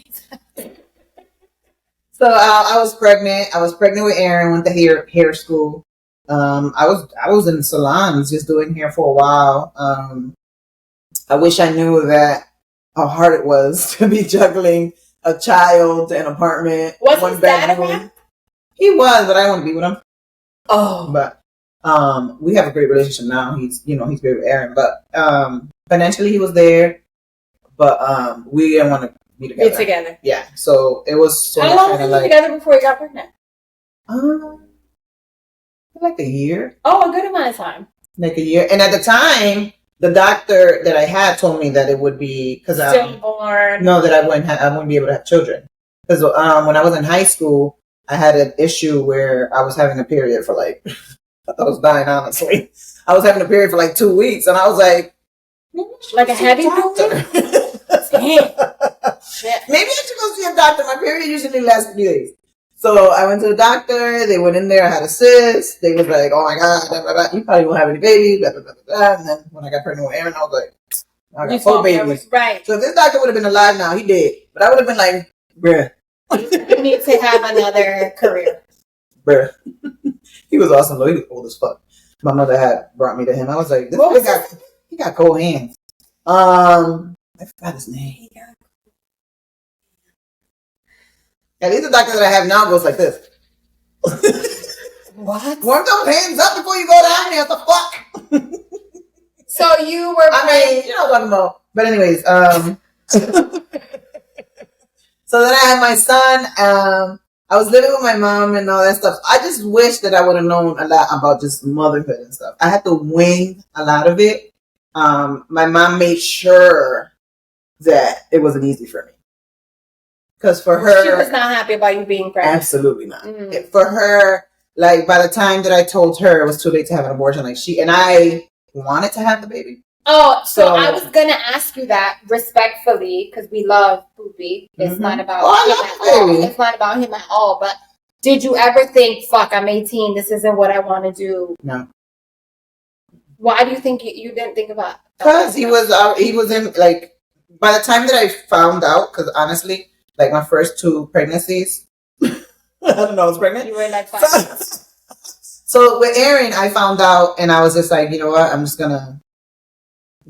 So I was pregnant. I was pregnant with Aaron. Went to hair school. I was in salons just doing hair for a while. I wish I knew that how hard it was to be juggling a child, an apartment, one bedroom. He was, but I want to be with him. Oh, but we have a great relationship now. He's great with Aaron, but financially he was there, but we didn't want to be together. Yeah, so it was sort how long were you together before you got pregnant? Like a year. Oh, a good amount of time. Like a year, and at the time, the doctor that I had told me that it would be because stillborn. No, that I wouldn't be able to have children because when I was in high school, I had an issue where I was having a period for like, I thought I was dying, honestly. I was having a period for like 2 weeks, and I was like, like a heavy doctor. Maybe I should go see a doctor. My period usually lasts 3 days. So I went to the doctor. They went in there. I had a cyst. They was like, "Oh my god, blah, blah, blah. You probably won't have any babies." Blah, blah, blah, blah. And then when I got pregnant with Aaron, I was like, "I got 4 babies." Right. So if this doctor would have been alive now, he did. But I would have been like, "Bruh, you need to have another career." Bruh. He was awesome though. He was old as fuck. My mother had brought me to him. I was like, he got cold hands. I forgot his name. At least the doctor that I have now goes like this. What? Warm those hands up before you go down there. What the fuck? So you were. I mean, you know what I'm talking about. But anyways, so then I had my son. I was living with my mom and all that stuff. I just wish that I would have known a lot about just motherhood and stuff. I had to wing a lot of it. My mom made sure that it wasn't easy for me. Because for her... She was not happy about you being pregnant. Absolutely not. For her, like, by the time that I told her it was too late to have an abortion, like, I wanted to have the baby. Oh, so I was going to ask you that respectfully, because we love Poopy. It's not about him at all. It's not about him at all. But did you ever think, fuck, I'm 18, this isn't what I want to do? No. Why do you think you didn't think about that? Because he was in, like, by the time that I found out, because honestly, like, my first 2 pregnancies, I don't know, I was pregnant. You were like 5 So with Aaron, I found out, and I was just like, you know what, I'm just going to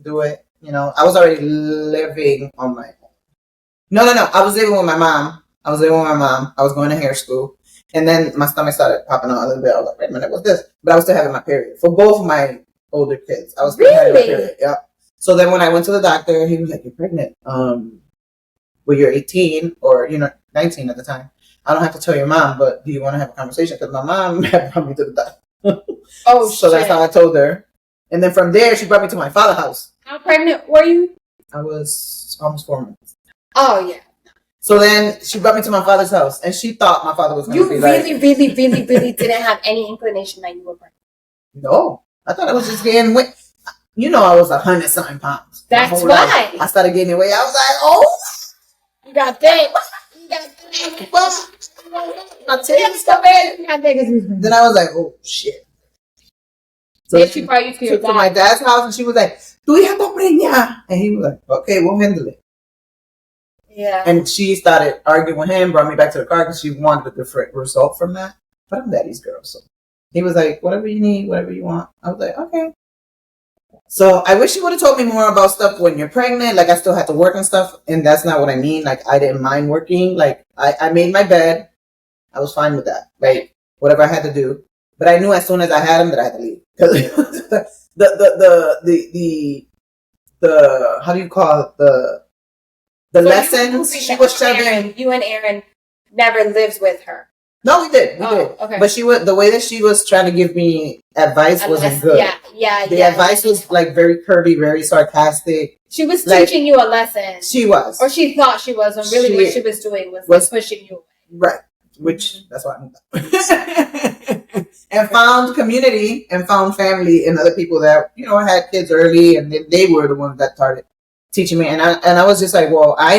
do it. You know, I was already living on my own. No. I was living with my mom. I was going to hair school. And then my stomach started popping out a little bit. I was like, wait a minute, what's this? But I was still having my period. For both of my older kids. I was still having my period. Yeah. So then when I went to the doctor, he was like, you're pregnant. Well, you're 18 or, 19 at the time. I don't have to tell your mom, but do you want to have a conversation? Because my mom had brought me to the doctor. Oh, so that's how I told her. And then from there, she brought me to my father's house. How pregnant were you? I was almost 4 months. Oh, yeah. So then she brought me to my father's house, and she thought my father was going to be like... You really didn't have any inclination that you were pregnant? No. I thought I was just getting... I was 100-something pounds. That's why. I started getting weight. I was like, oh... You got thick. Then I was like, oh, shit. So then she brought you to your dad. To my dad's house, and she was like, "Tu hija está preñada." And he was like, "Okay, we'll handle it." Yeah. And she started arguing with him, brought me back to the car because she wanted a different result from that. But I'm daddy's girl, so he was like, "Whatever you need, whatever you want." I was like, "Okay." So I wish you would have told me more about stuff when you're pregnant. Like, I still had to work and stuff, and that's not what I mean. Like, I didn't mind working. Like, I made my bed. I was fine with that. Like, whatever I had to do. But I knew as soon as I had him that I had to leave. Because the how do you call it? The so lessons she was shoving. You and Aaron never lives with her. No, we did. We did. Okay. But the way that she was trying to give me advice wasn't good. Yeah. The advice was like very curvy, very sarcastic. She was teaching you a lesson. She was. Or she thought she was, and really what she was doing was pushing you away. Right. Which, that's why I moved. And found community and found family and other people that, had kids early, and they were the ones that started teaching me. And I was just like, well, I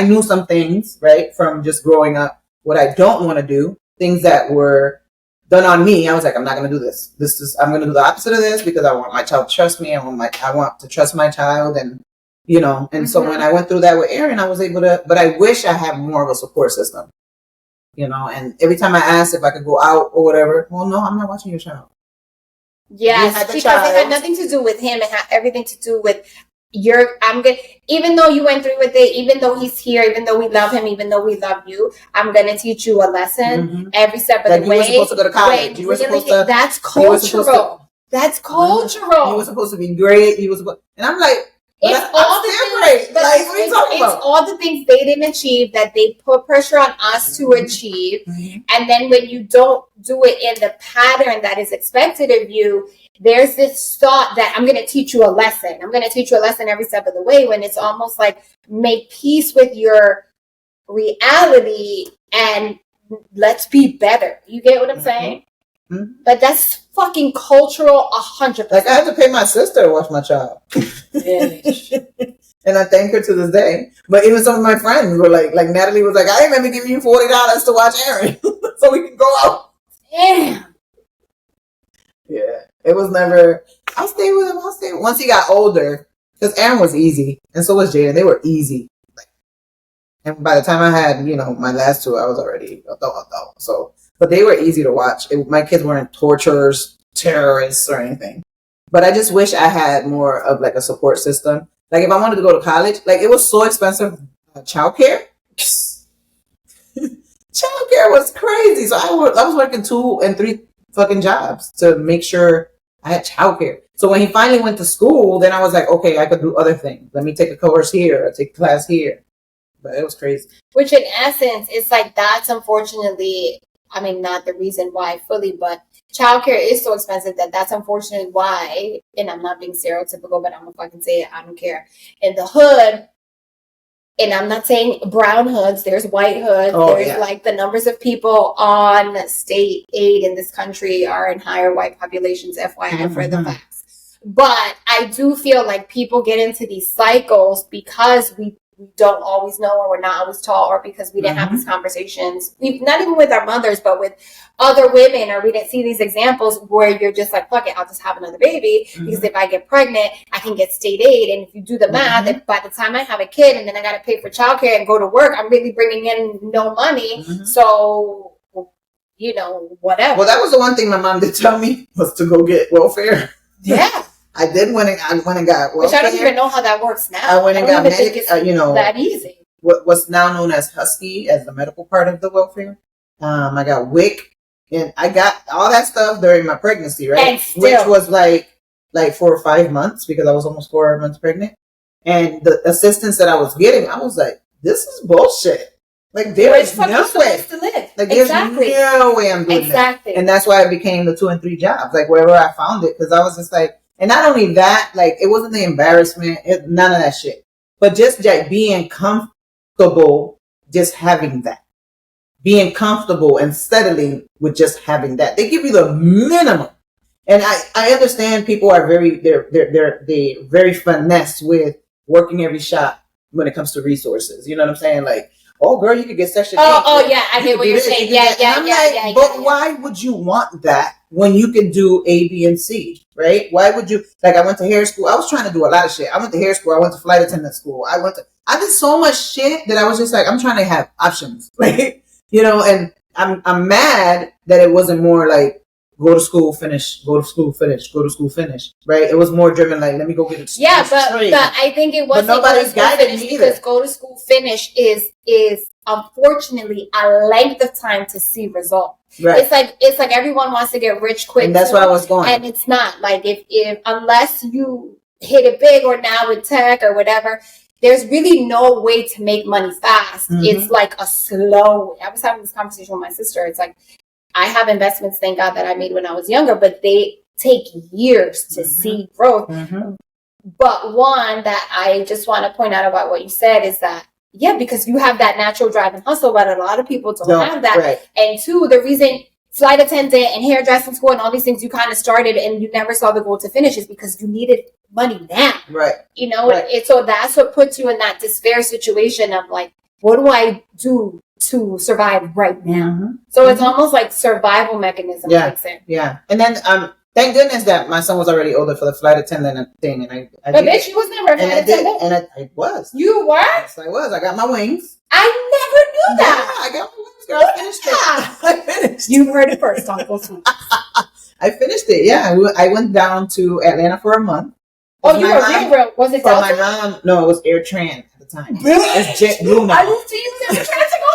knew some things, right, from just growing up, what I don't want to do, things that were done on me. I was like, I'm not going to do this. I'm going to do the opposite of this because I want my child to trust me. I want to trust my child. And, and so when I went through that with Aaron, I was able to, but I wish I had more of a support system. And every time I asked if I could go out or whatever, well, no, I'm not watching your child. Yes, because it had nothing to do with him. It had everything to do with even though you went through with it, even though he's here, even though we love him, even though we love you, I'm going to teach you a lesson every step of the way. You were supposed to go to college. You were supposed to. That's cultural. That's cultural. You were supposed to be great. And I'm like, it's all the things they didn't achieve that they put pressure on us to achieve. And then when you don't do it in the pattern that is expected of you, there's this thought that I'm going to teach you a lesson. I'm going to teach you a lesson every step of the way, when it's almost like make peace with your reality and let's be better. You get what I'm saying? Mm-hmm. But that's fucking cultural 100%. Like, I had to pay my sister to watch my child. And I thank her to this day. But even some of my friends were like Natalie was like, I remember giving you $40 to watch Aaron so we can go out. Damn. Yeah. It was never, I'll stay with him. Once he got older, because Aaron was easy, and so was Jaden. They were easy. And by the time I had, my last two, I was already adult. So, but they were easy to watch. My kids weren't torturers, terrorists, or anything. But I just wish I had more of like a support system. Like if I wanted to go to college, like it was so expensive. Childcare. Childcare was crazy. So I was working 2 and 3 fucking jobs to make sure I had childcare. So when he finally went to school, then I was like, okay, I could do other things. Let me take a course here, or take a class here. But it was crazy. Which in essence, it's like that's unfortunately, I mean, not the reason why fully, but childcare is so expensive that's unfortunately why, and I'm not being stereotypical, but I'm gonna fucking say it, I don't care. In the hood, and I'm not saying brown hoods, there's white hoods, like the numbers of people on state aid in this country are in higher white populations, FYI for the facts. But I do feel like people get into these cycles because we don't always know, or we're not always taught, or because we didn't have these conversations. Not even with our mothers, but with other women, or we didn't see these examples where you're just like, fuck it, I'll just have another baby because if I get pregnant, I can get state aid. And if you do the math, if by the time I have a kid and then I got to pay for childcare and go to work, I'm really bringing in no money. So, whatever. Well, that was the one thing my mom did tell me was to go get welfare. Yeah. I did when I went and got welfare. Which I don't even know how that works now. I went and got that easy. What's now known as Husky, as the medical part of the welfare. I got WIC, and I got all that stuff during my pregnancy, right? Which was like 4 or 5 months, because I was almost 4 months pregnant. And the assistance that I was getting, I was like, this is bullshit. Like, there is no way to live. Like, there's no way I'm doing that. And that's why it became the 2 and 3 jobs. Like, wherever I found it, because I was just like. And not only that, like, it wasn't the embarrassment, none of that shit. But just like being comfortable just having that. Being comfortable and settling with just having that. They give you the minimum. And I understand people are they're very finesse with working every shop when it comes to resources. You know what I'm saying? Like, oh girl, you could get Section 8. Oh yeah, I get what you're saying. Yeah. But why would you want that when you can do A, B, and C, right? Why would you, like, I went to hair school. I was trying to do a lot of shit. I went to hair school. I went to flight attendant school. I did so much shit that I was just like, I'm trying to have options, right? And I'm mad that it wasn't more like, go to school, finish, go to school, finish, go to school, finish, right? It was more driven like, let me go get it. Yeah, but I think it wasn't. But nobody's guided me either. Because go to school, finish is unfortunately a length of time to see results. Right. It's like everyone wants to get rich quick. And that's where I was going. And it's not like if unless you hit it big, or now with tech or whatever, there's really no way to make money fast. It's like a slow. I was having this conversation with my sister. It's like, I have investments, thank God, that I made when I was younger, but they take years to see growth. But one that I just want to point out about what you said is that, yeah, because you have that natural drive and hustle, but a lot of people don't have that. Right. And 2, the reason flight attendant and hairdressing school and all these things you kind of started and you never saw the goal to finish is because you needed money now. Right. So that's what puts you in that despair situation of like, what do I do to survive right now? So it's almost like survival mechanism. Yeah. And then thank goodness that my son was already older for the flight attendant thing, and I but bitch, you was never a flight attendant. And I was. You were? Yes, I was. I got my wings. I never knew that. Yeah, I got my wings, girl. I finished it. I finished. You heard it first, Uncle Sweet. I finished it. Yeah, I went down to Atlanta for a month. Oh, you were real? Was it Delta? For my mom? No, it was Air Tran at the time. Really? It's JetBlue now. I used to use Air Tran to go.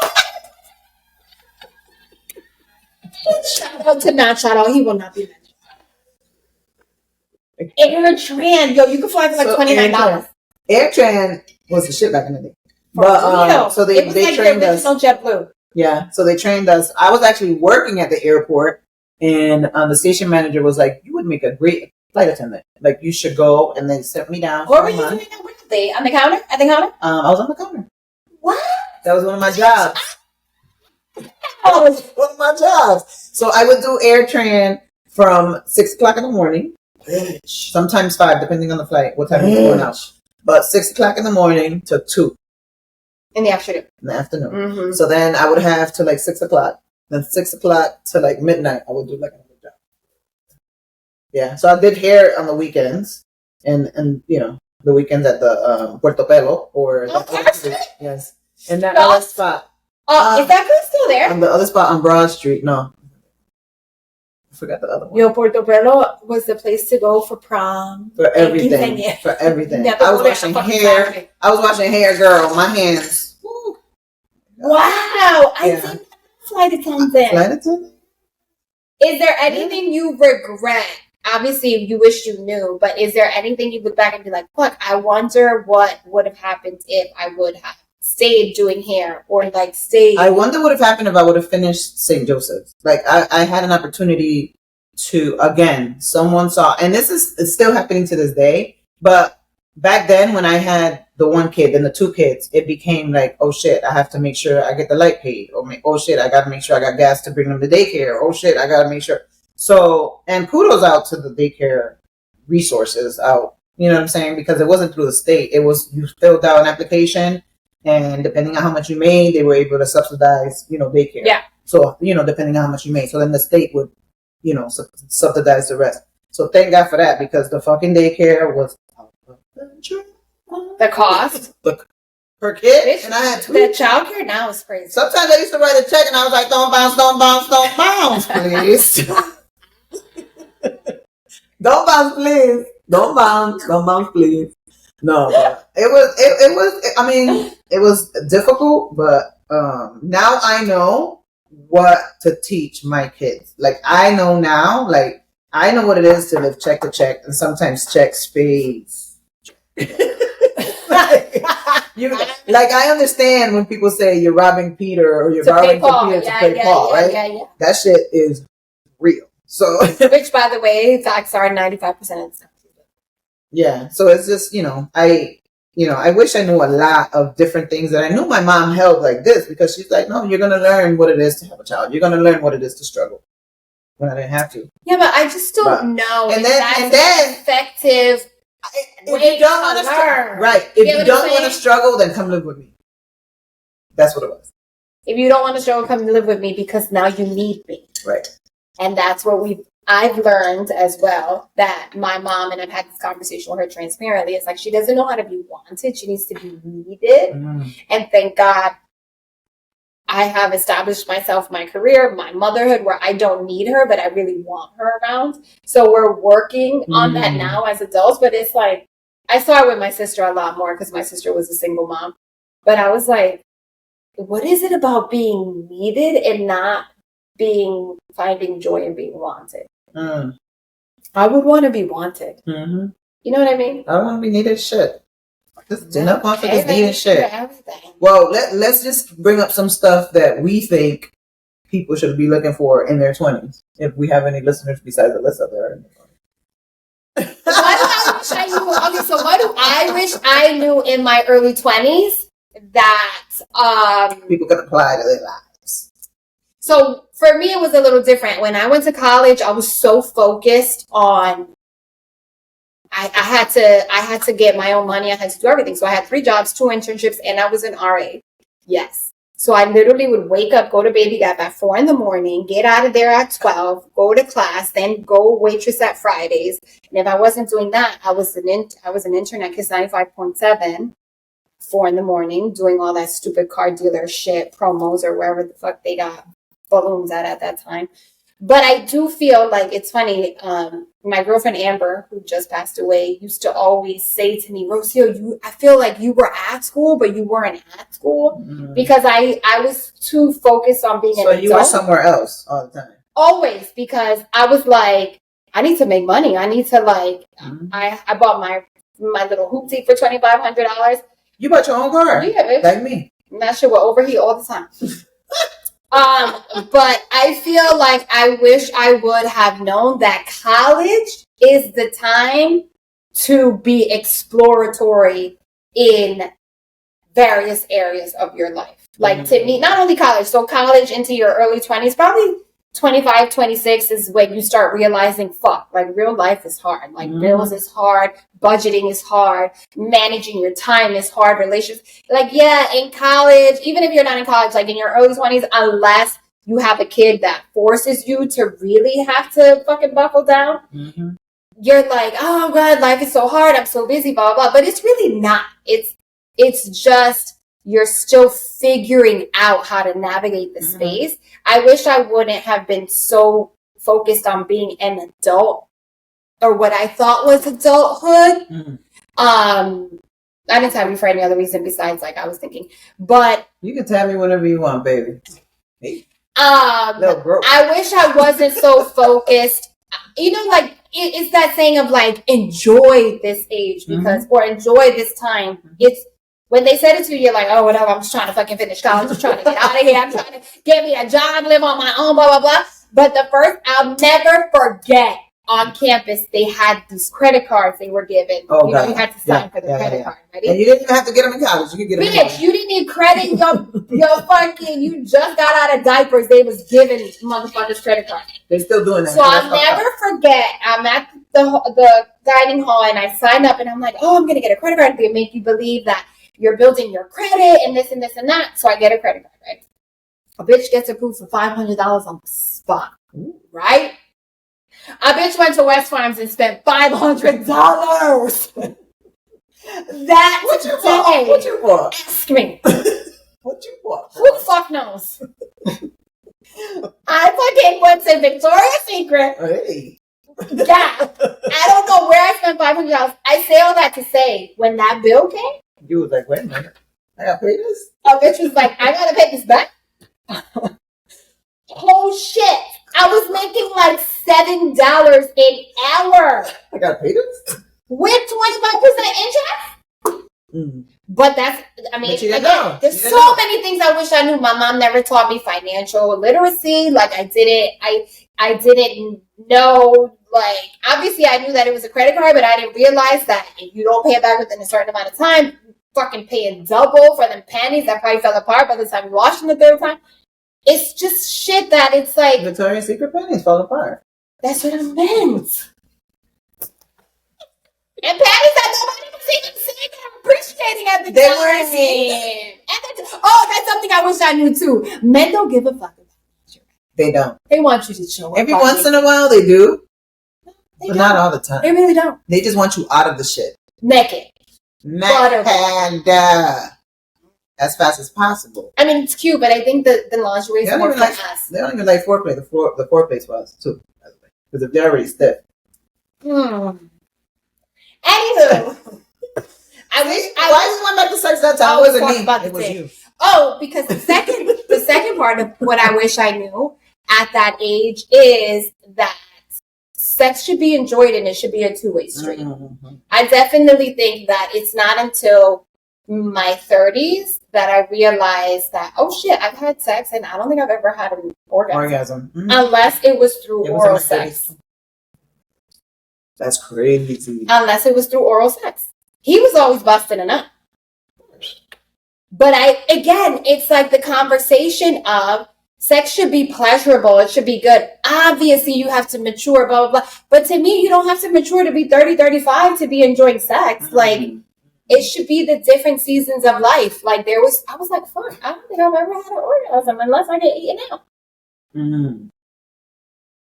Shout out to Matt. Shout out. He will not be mentioned. Air Tran. Yo, you can fly for like $29. Air Tran was the shit back in the day. But so they trained us. JetBlue. Yeah, so they trained us. I was actually working at the airport, and the station manager was like, "You would make a great flight attendant. Like, you should go." And they sent me down. What were you doing on the counter? At the counter? I was on the counter. What? That was one of my jobs. was one of my jobs. So I would do AirTran from 6 o'clock in the morning, sometimes 5, depending on the flight, what time it's going out. But 6 o'clock in the morning to 2 in the afternoon. Mm-hmm. So then I would have to like 6 o'clock. Then 6 o'clock to like midnight, I would do like another job. Yeah. So I did hair on the weekends, and the weekends at the Puerto Pelo or yes, and that other spot. Oh, is that place still there? On the other spot on Broad Street. No, I forgot the other one. Yo, Puerto Pelo was the place to go for prom. For everything. For everything. I was washing hair. I was washing hair, girl. My hands. Woo. Wow. I think flight attendant. Flight attendant? Is there anything you regret? Obviously, you wish you knew, but is there anything you look back and be like, fuck, I wonder what would have happened if I would have stayed doing hair or like stayed. I wonder what would have happened if I would have finished St. Joseph's. Like I had an opportunity to, again, someone saw, and this is still happening to this day, but back then when I had the one kid and the 2 kids, it became like, oh shit, I have to make sure I get the light paid. Or oh shit, I got to make sure I got gas to bring them to daycare. Oh shit, I got to make sure. So, and kudos out to the daycare resources out, you know what I'm saying? Because it wasn't through the state. It was, you filled out an application, and depending on how much you made, they were able to subsidize, daycare. Yeah. So, depending on how much you made. So then the state would, subsidize the rest. So thank God for that, because the fucking daycare was the cost per kid, and I had 2. The childcare now is crazy. Sometimes I used to write a check, and I was like, "Don't bounce, please. Don't bounce, please. Don't bounce, please." No, it was. I mean, it was difficult, but now I know what to teach my kids. Like I know now, like I know what it is to live check to check, and sometimes checks fades. Like I understand when people say you're robbing Peter or you're borrowing from Peter to pay Paul, right? Yeah. That shit is real. So, which, by the way, facts are 95% of the stuff. Yeah. So it's just I wish I knew a lot of different things that I knew my mom held like this, because she's like, no, you're gonna learn what it is to have a child. You're gonna learn what it is to struggle. When I didn't have to. Yeah, but I just don't know. And then effective. If you don't want to learn, right? If you don't want to struggle, then come live with me. That's what it was. If you don't want to struggle, come live with me, because now you need me. Right. And that's what I've learned as well, that my mom, and I've had this conversation with her transparently, it's like she doesn't know how to be wanted. She needs to be needed. And thank God I have established myself, my career, my motherhood, where I don't need her, but I really want her around. So we're working on that now as adults. But it's like, I saw it with my sister a lot more, because my sister was a single mom. But I was like, what is it about being needed and not finding joy in being wanted? I would want to be wanted. You know what I mean? I don't want to be needed shit. Just do not want for this needed shit. Well, let's just bring up some stuff that we think people should be looking for in their 20s. If we have any listeners besides Alyssa there. What do I wish I knew in my early 20s that people can apply to their lives? So for me, it was a little different. When I went to college, I was so focused on I had to get my own money. I had to do everything. So I had 3 jobs, 2 internships, and I was an RA. Yes. So I literally would wake up, go to baby gap at 4 a.m, get out of there at 12, go to class, then go waitress at Fridays. And if I wasn't doing that, I was an intern at Kiss 95.7, 4 a.m, doing all that stupid car dealer shit, promos, or wherever the fuck they got balloons at that time. But I do feel like it's funny. My girlfriend Amber, who just passed away, used to always say to me, Rocio, I feel like you were at school, but you weren't at school, because I was too focused on being an adult. So you were somewhere else all the time? Always, because I was like, I need to make money. I need to I bought my little hoopsie for $2,500. You bought your own car? Yeah, bitch. Like me. And that shit will overheat all the time. But I feel like I wish I would have known that college is the time to be exploratory in various areas of your life. Like to me, not only college, so college into your early 20s, probably 25, 26 is when you start realizing, fuck, like real life is hard. Like bills is hard, budgeting is hard, managing your time is hard, relationships. Like, yeah, in college, even if you're not in college, like in your early 20s, unless you have a kid that forces you to really have to fucking buckle down, you're like, oh God, life is so hard. I'm so busy, blah, blah, blah. But it's really not. It's just, you're still figuring out how to navigate the space. I wish I wouldn't have been so focused on being an adult or what I thought was adulthood. I didn't tell you for any other reason besides like I was thinking. But you can tell me whenever you want, baby. Hey. I wish I wasn't so focused. You know, like it's that saying of like enjoy this age because or enjoy this time. It's when they said it to you, you're like, oh, whatever, I'm just trying to fucking finish college. I'm just trying to get out of here. I'm trying to get me a job, live on my own, blah, blah, blah. But the first, I'll never forget on campus, they had these credit cards they were given. Oh, you had to sign for the credit card. Ready? And you didn't even have to get them in college. You could get them in college. You didn't need credit. Your fucking, you just got out of diapers. They was giving motherfuckers credit cards. They're still doing that. So I'll never forget, I'm at the dining hall and I signed up and I'm like, oh, I'm going to get a credit card. They make you believe that you're building your credit and this and this and that. So I get a credit card, right? A bitch gets approved for $500 on the spot, right? A bitch went to West Farms and spent $500. That what you want? What you want? Ask me. What you want? Who the fuck knows? I fucking went to Victoria's Secret. Hey. Yeah. I don't know where I spent $500. I say all that to say, when that bill came, you was like, wait a minute, I gotta pay this? A bitch was like, I gotta pay this back? Oh shit. I was making like $7 an hour. I gotta pay this? With 25% interest? But that's, I mean, again, there's so many things I wish I knew. My mom never taught me financial literacy. Like I didn't know, like, obviously I knew that it was a credit card, but I didn't realize that if you don't pay it back within a certain amount of time, fucking paying double for them panties that probably fell apart by the time you washed them the third time. It's just shit that it's like Victoria's Secret panties fall apart. That's what I meant. And panties that nobody was even seeing and appreciating at the time. They weren't seeing. That's something I wish I knew too. Men don't give a fuck about you. They don't. They want you to show up. Every once in a while they do. But not all the time. They really don't. They just want you out of the shit. Naked. And as fast as possible. I mean, it's cute, but I think the lingerie is more for us. They don't even like foreplay. The foreplay was too, because if they're already stiff. Anywho, why you went back to sex that time? It wasn't me. It was you. Oh, because the second part of what I wish I knew at that age is that sex should be enjoyed and it should be a two-way street. I definitely think that it's not until my 30s that I realized that, oh shit, I've had sex and I don't think I've ever had an orgasm. Unless it was through oral sex. That's crazy. Unless it was through oral sex. He was always busting a nut. But it's like the conversation of sex should be pleasurable. It should be good. Obviously, you have to mature, blah, blah, blah. But to me, you don't have to mature to be 30, 35 to be enjoying sex. Like, it should be the different seasons of life. Like, I was like, fuck, I don't think I've ever had an orgasm unless I get eaten out.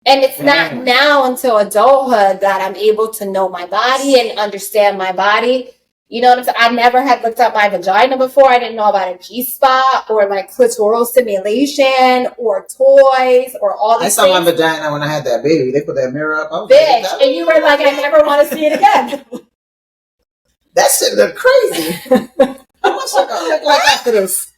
And it's not now until adulthood that I'm able to know my body and understand my body. You know what I'm saying? I never had looked up my vagina before. I didn't know about a G-spot or like clitoral stimulation or toys or all these things. I saw my vagina when I had that baby. They put that mirror up. Bitch, like, and you were like, I never want to see it again. That shit look crazy. How much I gonna look like after this?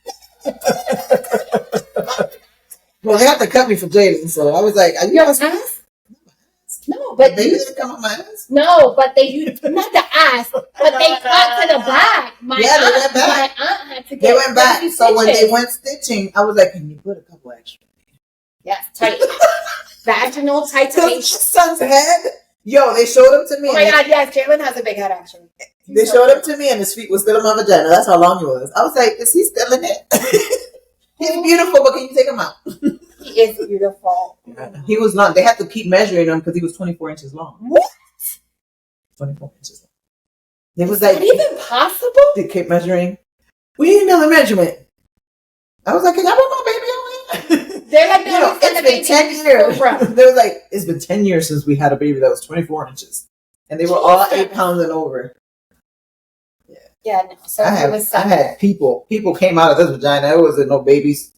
Well, they have to cut me for Jaden, so I was like, "Are you your ass?" No, but baby didn't come on my ass. No, but they not the ass, but they cut to the back. They went back. My aunt had to get. They went back. So when they went stitching, I was like, "Can you put a couple extra?" Yes, tight. Vaginal tightenation. Son's head Yo, they showed him to me. Oh my God, yes, Jalen has a big head, actually. They showed him to me, and his feet was still in my vagina. That's how long he was. I was like, is he still in it? He's beautiful, but can you take him out? He is beautiful. He was not. They had to keep measuring him because he was 24 inches long. What? 24 inches long. It was Is like, that even possible? they kept measuring. We need another measurement. I was like, can I put my baby on here? They're like, no, it's been 10 years. They was like, it's been 10 years since we had a baby that was 24 inches. And they were all 8 pounds and over. Yeah, no. So I had people came out of this vagina. It wasn't no babies.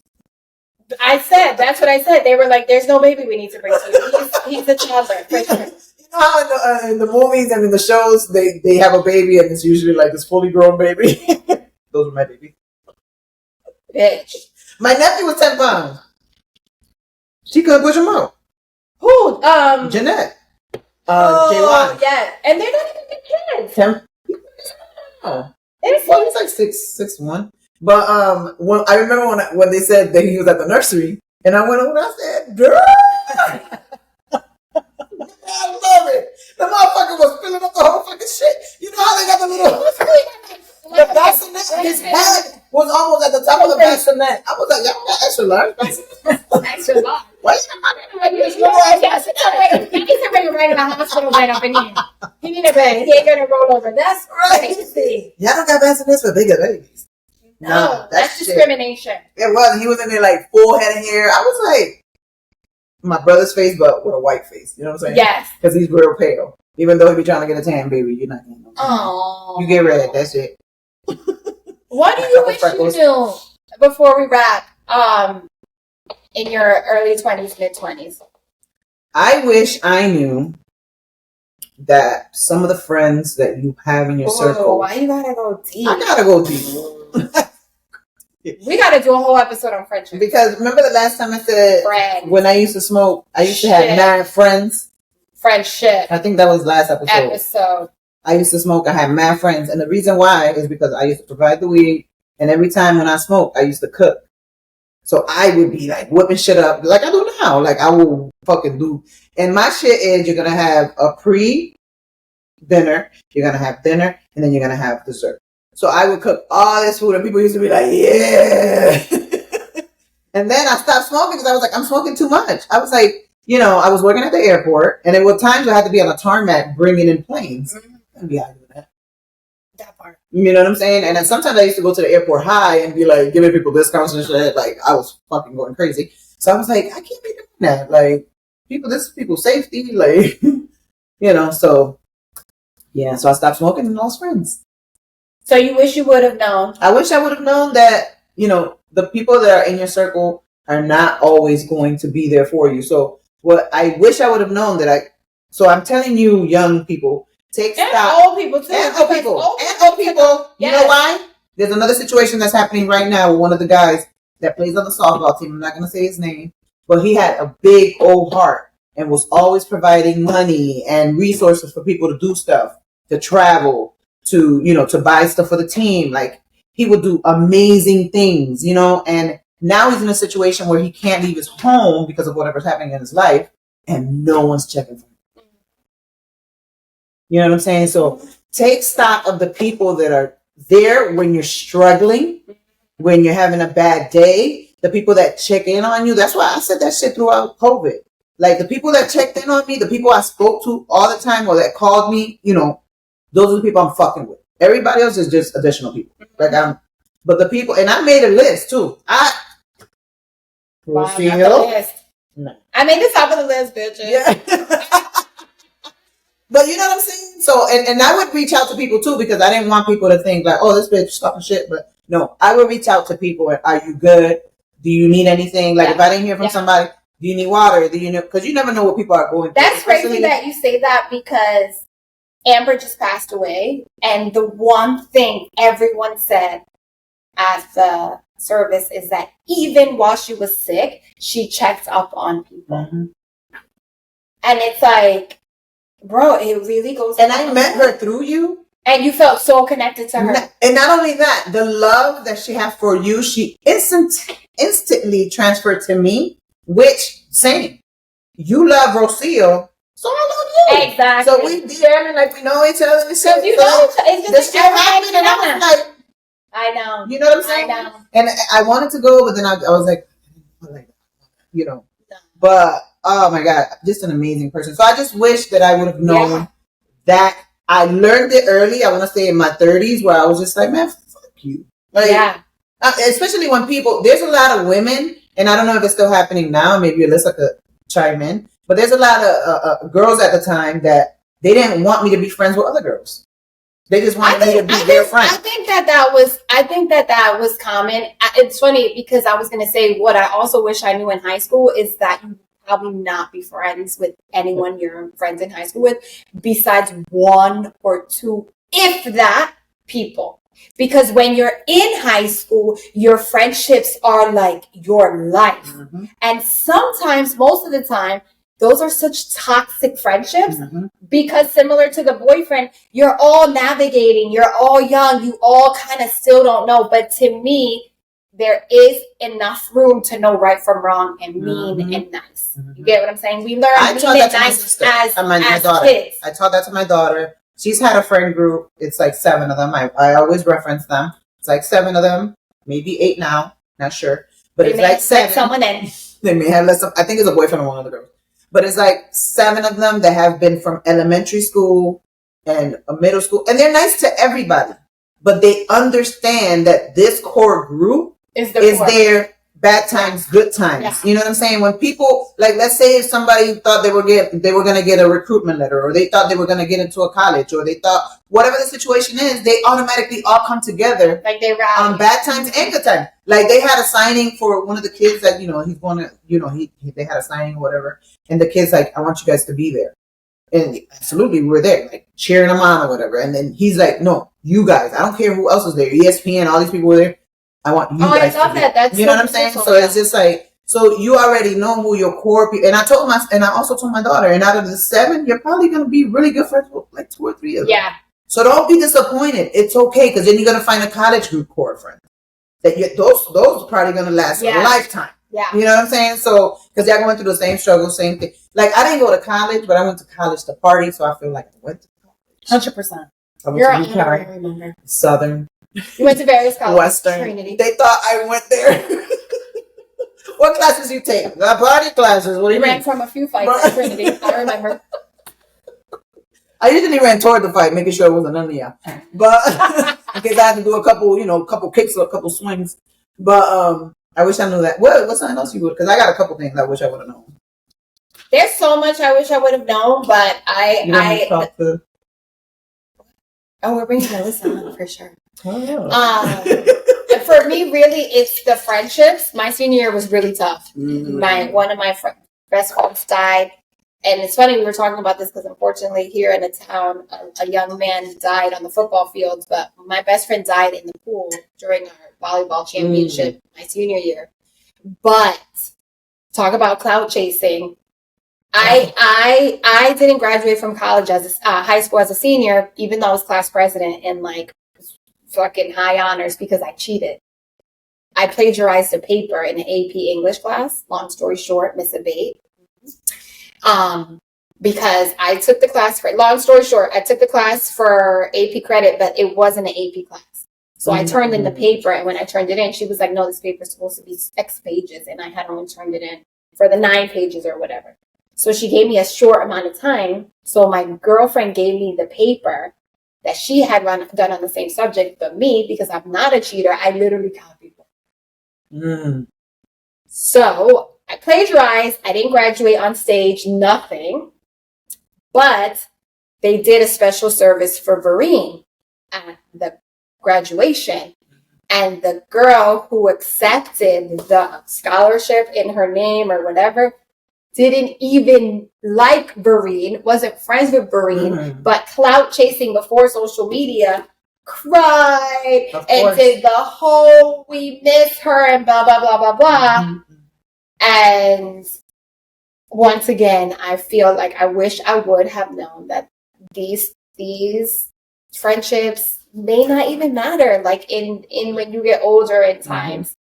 That's what I said. They were like, there's no baby we need to bring to you. He's a toddler. For sure. You know how in the movies and in the shows, they have a baby and it's usually like this fully grown baby? Those were my babies. Bitch. My nephew was 10 pounds. She couldn't push him out. Who? Jeanette. Oh, yeah. And they're not even kids. 10. Oh. It's like 6'1". But when I remember when they said that he was at the nursery, and I went over and I said, "Girl, I love it." The motherfucker was filling up the whole fucking shit. You know how they got the little the bassinet? His head was almost at the top of the bassinet. I was like, "Y'all got extra large bassinet?" Extra large. Why He needs to bring him right in the hospital right up in here. He need a bed. He ain't gonna roll over. That's crazy. Y'all don't got bassinets for bigger babies. No, that's discrimination. It was. He was in there like full head of hair. I was like, my brother's face, but with a white face. You know what I'm saying? Yes. Because he's real pale. Even though he be trying to get a tan, baby, you're not getting no tan. Oh. You get red. That's it. What do you wish you knew before we wrap? In your early 20s, mid 20s. I wish I knew that some of the friends that you have in your circle. Why you gotta go deep? I gotta go deep. We gotta do a whole episode on friendship. Because remember the last time I said Friends. when I used to smoke, I used to have 9 friends. Friendship. I think that was last episode. I used to smoke. I had mad friends, and the reason why is because I used to provide the weed, and every time when I smoked, I used to cook. So I would be like whipping shit up like I do now. Like I will fucking do. And my shit is you're gonna have a pre-dinner, you're gonna have dinner, and then you're gonna have dessert. So I would cook all this food, and people used to be like, yeah. And then I stopped smoking because I was like, I'm smoking too much. I was like, I was working at the airport, and there were times I had to be on a tarmac bringing in planes. And be out doing that. That part. You know what I'm saying? And then sometimes I used to go to the airport high and be like giving people discounts and shit. Like I was fucking going crazy. So I was like, I can't be doing that. Like this is people's safety. Like so yeah. So I stopped smoking and lost friends. So you wish you would have known. I wish I would have known that, the people that are in your circle are not always going to be there for you. So what I wish I would have known so I'm telling you, young people, take stock. And old people too. And old people. Yes. You know why? There's another situation that's happening right now with one of the guys that plays on the softball team. I'm not going to say his name, but he had a big old heart and was always providing money and resources for people to do stuff, to travel, to buy stuff for the team. Like he would do amazing things, and now he's in a situation where he can't leave his home because of whatever's happening in his life and no one's checking for him. You know what I'm saying? So take stock of the people that are there when you're struggling, when you're having a bad day, the people that check in on you. That's why I said that shit throughout COVID. Like the people that checked in on me, the people I spoke to all the time or that called me, those are the people I'm fucking with. Everybody else is just additional people. But the people, and I made a list too. No. I made the top of the list, bitches. Yeah. But you know what I'm saying? So, and I would reach out to people too because I didn't want people to think like, oh, this bitch talking shit. But no, I would reach out to people. And, are you good? Do you need anything? Like if I didn't hear from somebody, do you need water? Do you know? Because you never know what people are going through. That's crazy that you say that because Amber just passed away. And the one thing everyone said at the service is that even while she was sick, she checked up on people. Mm-hmm. And it's like, bro, it really goes. And I met her through you. And you felt so connected to her. And not only that, the love that she has for you, she instantly transferred to me, which, same. You love Rocio, so I love Exactly. So we DMing like we know each other and shit. You know, it's this just shit happened, and I was like, I know. You know what I'm saying? I know. And I wanted to go, but then I was like, you know. But oh my god, just an amazing person. So I just wish that I would have known that. I learned it early. I want to say in my 30s, where I was just like, man, fuck you. Like, especially when there's a lot of women, and I don't know if it's still happening now. Maybe Alyssa could chime in. But there's a lot of girls at the time that they didn't want me to be friends with other girls. They just wanted me to be their friend. I think that was common. It's funny because I was going to say what I also wish I knew in high school is that you probably not be friends with anyone you're friends in high school with besides one or two, if that, people. Because when you're in high school, your friendships are like your life. Mm-hmm. And sometimes, most of the time, those are such toxic friendships because similar to the boyfriend, you're all navigating, you're all young, you all kind of still don't know. But to me, there is enough room to know right from wrong and mean and nice. You get what I'm saying? We learn mean and nice as kids. I taught that to my daughter. She's had a friend group. It's like 7 of them. I always reference them. It's like 7 of them, maybe 8 now. Not sure. But it's like 7. Someone in. They may have less. I think it's a boyfriend of one of the girls. But it's like 7 of them that have been from elementary school and a middle school. And they're nice to everybody. But they understand that this core group is their bad times, good times. Yeah. You know what I'm saying? When people, like, let's say if somebody thought they were going to get a recruitment letter, or they thought they were going to get into a college, or they thought whatever the situation is, they automatically all come together. Like they rally. On bad times and good times. Like they had a signing for one of the kids that, he's going to, they had a signing or whatever. And the kid's like, I want you guys to be there. And absolutely, we were there, like cheering him on or whatever. And then he's like, no, you guys, I don't care who else is there. ESPN, all these people were there. I want you guys. I love that. That's you know what I'm saying? So it's just like, so you already know who your core people. And I also told my daughter, and out of the 7, you're probably going to be really good friends with like 2 or 3 of them. Yeah. So don't be disappointed. It's okay, because then you're going to find a college group core friend. Those are probably going to last a lifetime. Yeah. You know what I'm saying? So, because they're going through the same struggle, same thing. Like, I didn't go to college, but I went to college to party, so I feel like I went to college. 100%. I went to UConn, I remember. Southern. You went to various colleges. Western. Trinity. They thought I went there. What classes you take? The party classes. What do you mean? Ran from a few fights at Trinity. I remember. I usually ran toward the fight, making sure it wasn't none of y'all. But in case I had to do a couple kicks or a couple swings. But I wish I knew that. What's something else you would? Because I got a couple things I wish I would have known. There's so much I wish I would have known, but we're bringing Alyssa on for sure. For me, really, it's the friendships. My senior year was really tough. Mm-hmm. One of my best friends died. And it's funny, we were talking about this because unfortunately here in the town, a young man died on the football field, but my best friend died in the pool during our volleyball championship my senior year. But talk about clout chasing. I didn't graduate from college as high school as a senior, even though I was class president and like fucking high honors because I cheated. I plagiarized a paper in an AP English class. Long story short, Miss Abate. Because I took the class I took the class for AP credit, but it wasn't an AP class. So I turned in the paper, and when I turned it in, she was like, no, this paper is supposed to be X pages, and I had only turned it in for the 9 pages or whatever. So she gave me a short amount of time. So my girlfriend gave me the paper that she had done on the same subject, but me, because I'm not a cheater, I literally copied it. So I plagiarized. I didn't graduate on stage, nothing. But they did a special service for Vereen at the graduation. And the girl who accepted the scholarship in her name or whatever didn't even like Vereen, wasn't friends with Vereen, but clout chasing before social media, cried and did the whole we miss her and blah, blah, blah, blah, blah. And once again, I feel like I wish I would have known that these friendships may not even matter. Like in when you get older in times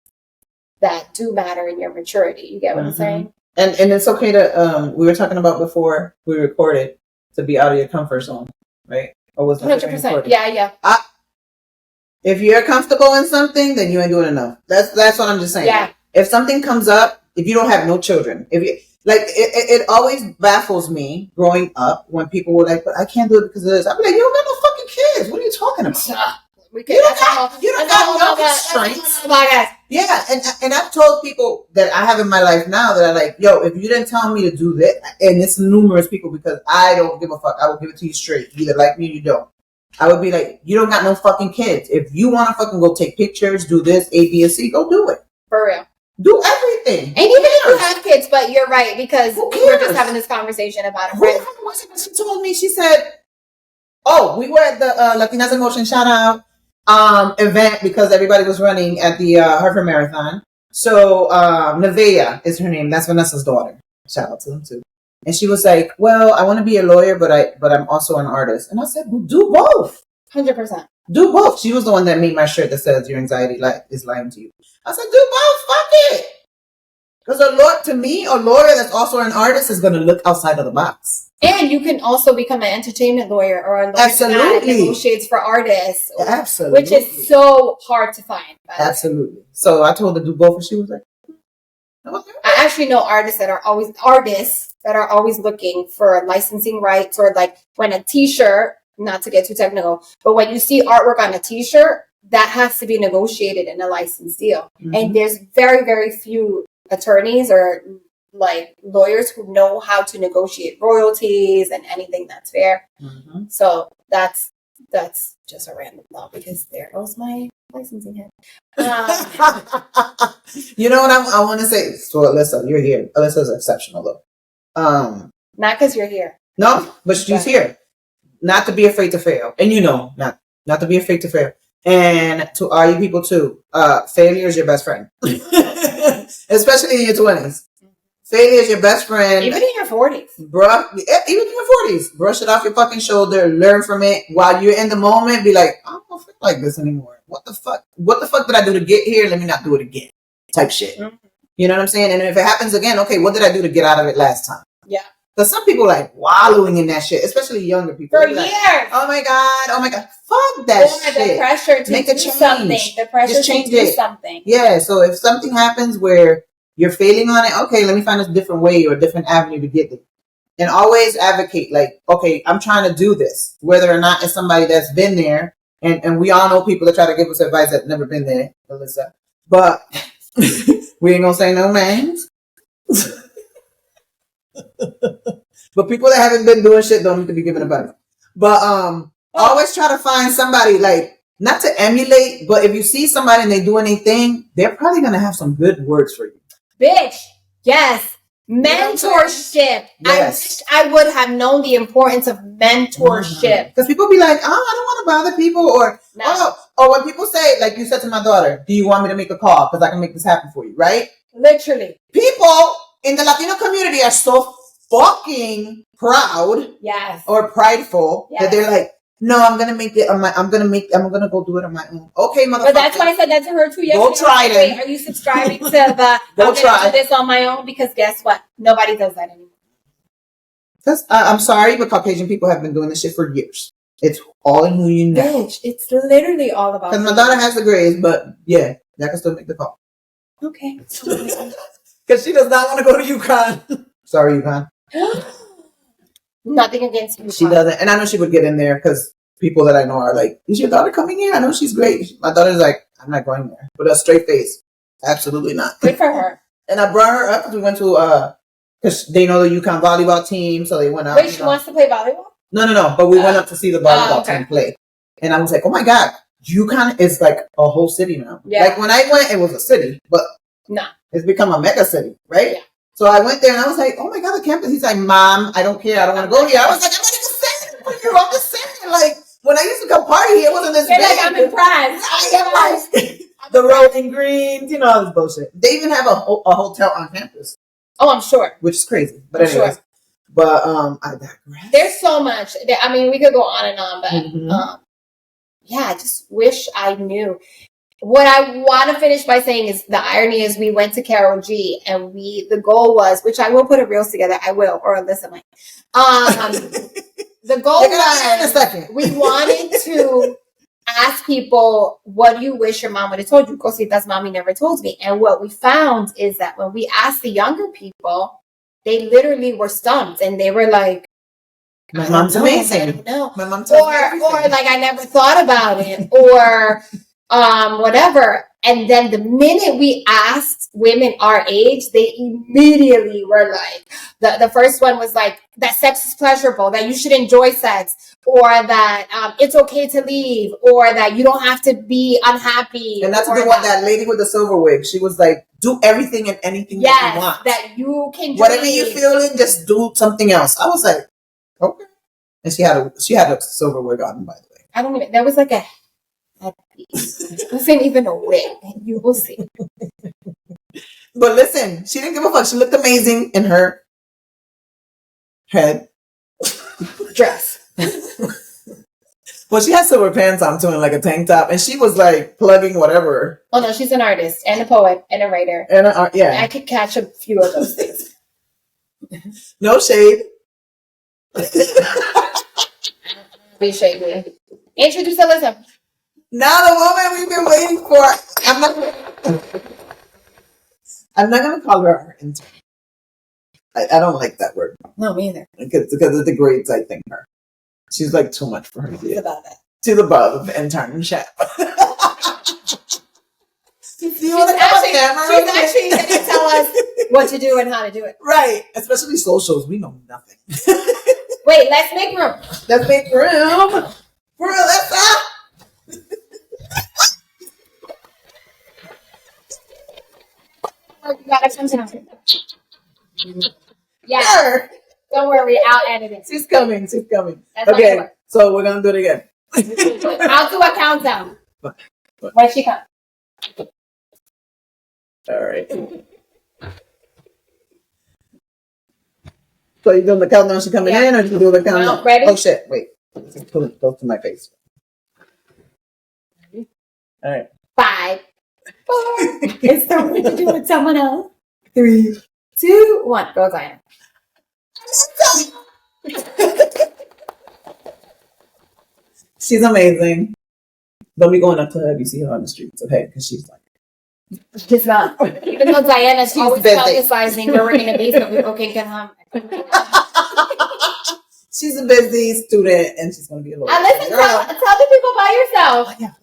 that do matter in your maturity. You get what I'm saying? And it's okay to we were talking about before we recorded to be out of your comfort zone, right? Or was that 100%? Yeah. If you're comfortable in something, then you ain't doing enough. That's what I'm just saying. Yeah. If something comes up, if you don't have no children, if you like, it always baffles me growing up when people were like, "But I can't do it because of this." I'm like, "You don't got no fucking kids. What are you talking about?" You don't got no constraints. Yeah, and I've told people that I have in my life now that are like, "Yo, if you didn't tell me to do this," and it's numerous people because I don't give a fuck. I will give it to you straight. You either like me or you don't. I would be like, "You don't got no fucking kids. If you want to fucking go take pictures, do this, A, B, and C, go do it. For real. Do everything." And even if you have kids, but you're right, because we were just having this conversation about a friend. Who was it? She told me, she said, "Oh, we were at the Latinas in Motion shout out event because everybody was running at the Harvard Marathon. So Nevaeh is her name. That's Vanessa's daughter. Shout out to them too. And she was like, "Well, I want to be a lawyer, but I'm also an artist." And I said, "Well, do both. 100%. Do both." She was the one that made my shirt that says "Your anxiety is lying to you." I said, "Do both. Fuck it." Because to me, a lawyer that's also an artist is going to look outside of the box. And you can also become an entertainment lawyer or a lawyer that negotiates for artists. Absolutely. Which is so hard to find. Absolutely. So I told her to do both, and she was like, "Okay." I actually know artists that are always looking for licensing rights, or like when a t-shirt, not to get too technical, but when you see artwork on a t-shirt, that has to be negotiated in a license deal. Mm-hmm. And there's very, very few attorneys or like lawyers who know how to negotiate royalties and anything that's fair. Mm-hmm. So that's just a random thought, because there goes my licensing head. You know what I want to say? So Alyssa, you're here. Alyssa's exceptional though. Not because you're here. No, but she's here. Not to be afraid to fail. And not to be afraid to fail. And to all you people too, failure is your best friend. Especially in your 20s. Failure is your best friend. Even in your 40s. Bruh, even in your 40s. Brush it off your fucking shoulder. Learn from it. While you're in the moment, be like, "I don't feel like this anymore. What the fuck? What the fuck did I do to get here? Let me not do it again." Type shit. Mm-hmm. You know what I'm saying? And if it happens again, okay, what did I do to get out of it last time? Yeah. Because some people like wallowing in that shit, especially younger people. For years. Like, oh my God. Fuck that shit. The pressure to make do a change. Something. The pressure just change to do it. Something. Yeah, so if something happens where you're failing on it, okay, let me find a different way or a different avenue to get there. And always advocate, like, okay, I'm trying to do this, whether or not it's somebody that's been there. And we all know people that try to give us advice that never been there, Alyssa. But we ain't gonna say no names. But people that haven't been doing shit don't need to be given advice. But always try to find somebody, like, not to emulate, but if you see somebody and they do anything, they're probably gonna have some good words for you. Bitch, yes. Mentorship. Yes. I wish I would have known the importance of mentorship. Because people be like, "Oh, I don't want to bother people," or or when people say, like you said to my daughter, "Do you want me to make a call? Because I can make this happen for you," right? Literally. People in the Latino community are so fucking proud, yes, or prideful, that they're like, "No, I'm gonna make it on my. I'm gonna go do it on my own." Okay, motherfucker. But that's why I said that to her 2 years ago. Go try it. Wait, are you subscribing to the? Go try do this on my own, because guess what? Nobody does that anymore. Because I'm sorry, but Caucasian people have been doing this shit for years. It's all in who you know. Bitch, it's literally all about. Because my daughter has the grades, but yeah, I can still make the call. Okay. Because she does not want to go to UConn. Sorry, UConn. Nothing against you. She doesn't. And I know she would get in there because people that I know are like, "Is your daughter coming here? I know she's great." My daughter's like, "I'm not going there." With a straight face. Absolutely not. Good for her. And I brought her up because we went to, because they know the UConn volleyball team, so they went out. Wait, she wants to play volleyball? No. But we went up to see the volleyball team play. And I was like, "Oh my God, UConn is like a whole city now." Yeah. Like when I went, it was a city, but it's become a mega city, right? Yeah. So I went there and I was like, "Oh my God, the campus." He's like, "Mom, I don't care. I don't want to go here." I was like, "I'm not even saying for you. I'm just saying, like, when I used to come party, it wasn't this big." Like, I'm impressed. Like, the rolling greens, all this bullshit. They even have a hotel on campus. Oh, I'm sure. Which is crazy. But anyways. Sure. But I digress. There's so much. I mean, we could go on and on, but I just wish I knew. What I want to finish by saying is the irony is we went to Carol G and the goal was, which I will put a reels together. I will, or Alyssa might. the goal in a second. we wanted to ask people, what do you wish your mom would have told you? Cositas mommy never told me. And what we found is that when we asked the younger people, they literally were stumped and they were like, my mom's amazing. I don't know. My mom told me everything. Or like, I never thought about it, or whatever. And then the minute we asked women our age, they immediately were like, the first one was like, that sex is pleasurable, that you should enjoy sex, or that it's okay to leave, or that you don't have to be unhappy. And that's the one, that lady with the silver wig. She was like, do everything and anything that you want. That you can do. Whatever you feeling, just do something else. I was like, okay. And she had a silver wig on, by the way. I don't even, there was like a headpiece. It wasn't even a wig. You will see. But listen, she didn't give a fuck. She looked amazing in her head dress. Well, she had silver pants on too, and like a tank top, and she was like plugging whatever. Oh no, she's an artist and a poet and a writer. And yeah, I could catch a few of those things. No shade. Be shady. Introduce Alyssa. Now the woman we've been waiting for. I'm not gonna call her our intern. I don't like that word. No, me either. Because of the grades I think her. She's like too much for her. She's about that. To the above internship. She's actually going to tell us what to do and how to do it. Right. Especially socials. We know nothing. Wait, let's make room. Let's make room for Alyssa. You gotta come down. Yeah. Don't worry, I'll edit it. She's coming. That's okay, so we're gonna do it again. I'll do a countdown. When she comes. All right. So you doing the countdown? She coming in, or you do the countdown? No, ready? Oh shit! Wait, pull it close to my face. All right. 5, 4. It's time to do with someone else. 3, 2, 1. Go, Diana. She's amazing. Don't be going to club. You see her on the streets, okay? Because she's like. She's not. Even though Diana's always busy. publicizing where we're going to be so people can get home. She's a busy student, and she's going to be a lawyer. And listen, tell the people about yourself. Oh, yeah.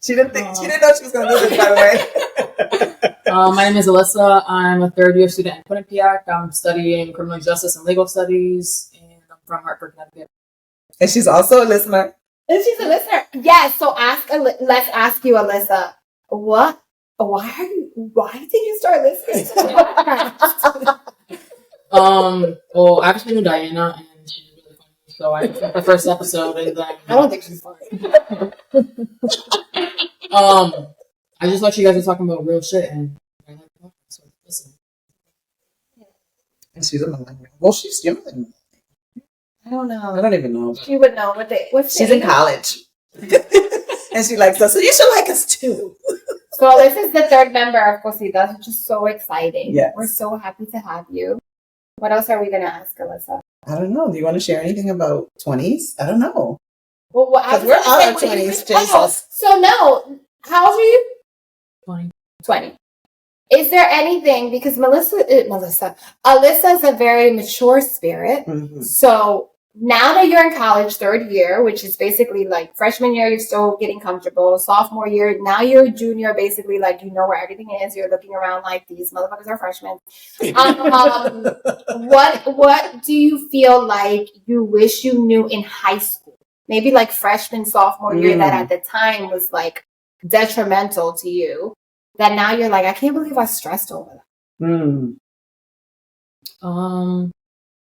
She didn't know she was going to do this, by the way. My name is Alyssa. I'm a third-year student at Quinnipiac. I'm studying criminal justice and legal studies, and I'm from Hartford, Connecticut. And she's also a listener. And she's a listener. Yes. So let's ask you, Alyssa. Why did you start listening to the podcast? Well, I actually knew Diana, and she's really funny. So I took the first episode, and then I don't think she's funny. I just thought you guys were talking about real shit, and I like the podcast, so listen. And she's a millennial. Well, she's younger than me. I don't know. I don't even know. She would know She's in college. And she likes us, so you should like us too. So this is the third member of Cositas, which is so exciting. Yes. We're so happy to have you. What else are we going to ask, Alyssa? I don't know. Do you want to share anything about 20s? I don't know. Well, because we're out of 20s, Jesus. So no, how old are you? 20. Is there anything, because Alyssa is a very mature spirit. Mm-hmm. So now that you're in college, third year, which is basically like freshman year, you're still getting comfortable. Sophomore year, now you're a junior, basically like you know where everything is. You're looking around like these motherfuckers are freshmen. What do you feel like you wish you knew in high school? Maybe like freshman, sophomore year that at the time was like detrimental to you. That now you're like, I can't believe I stressed over that.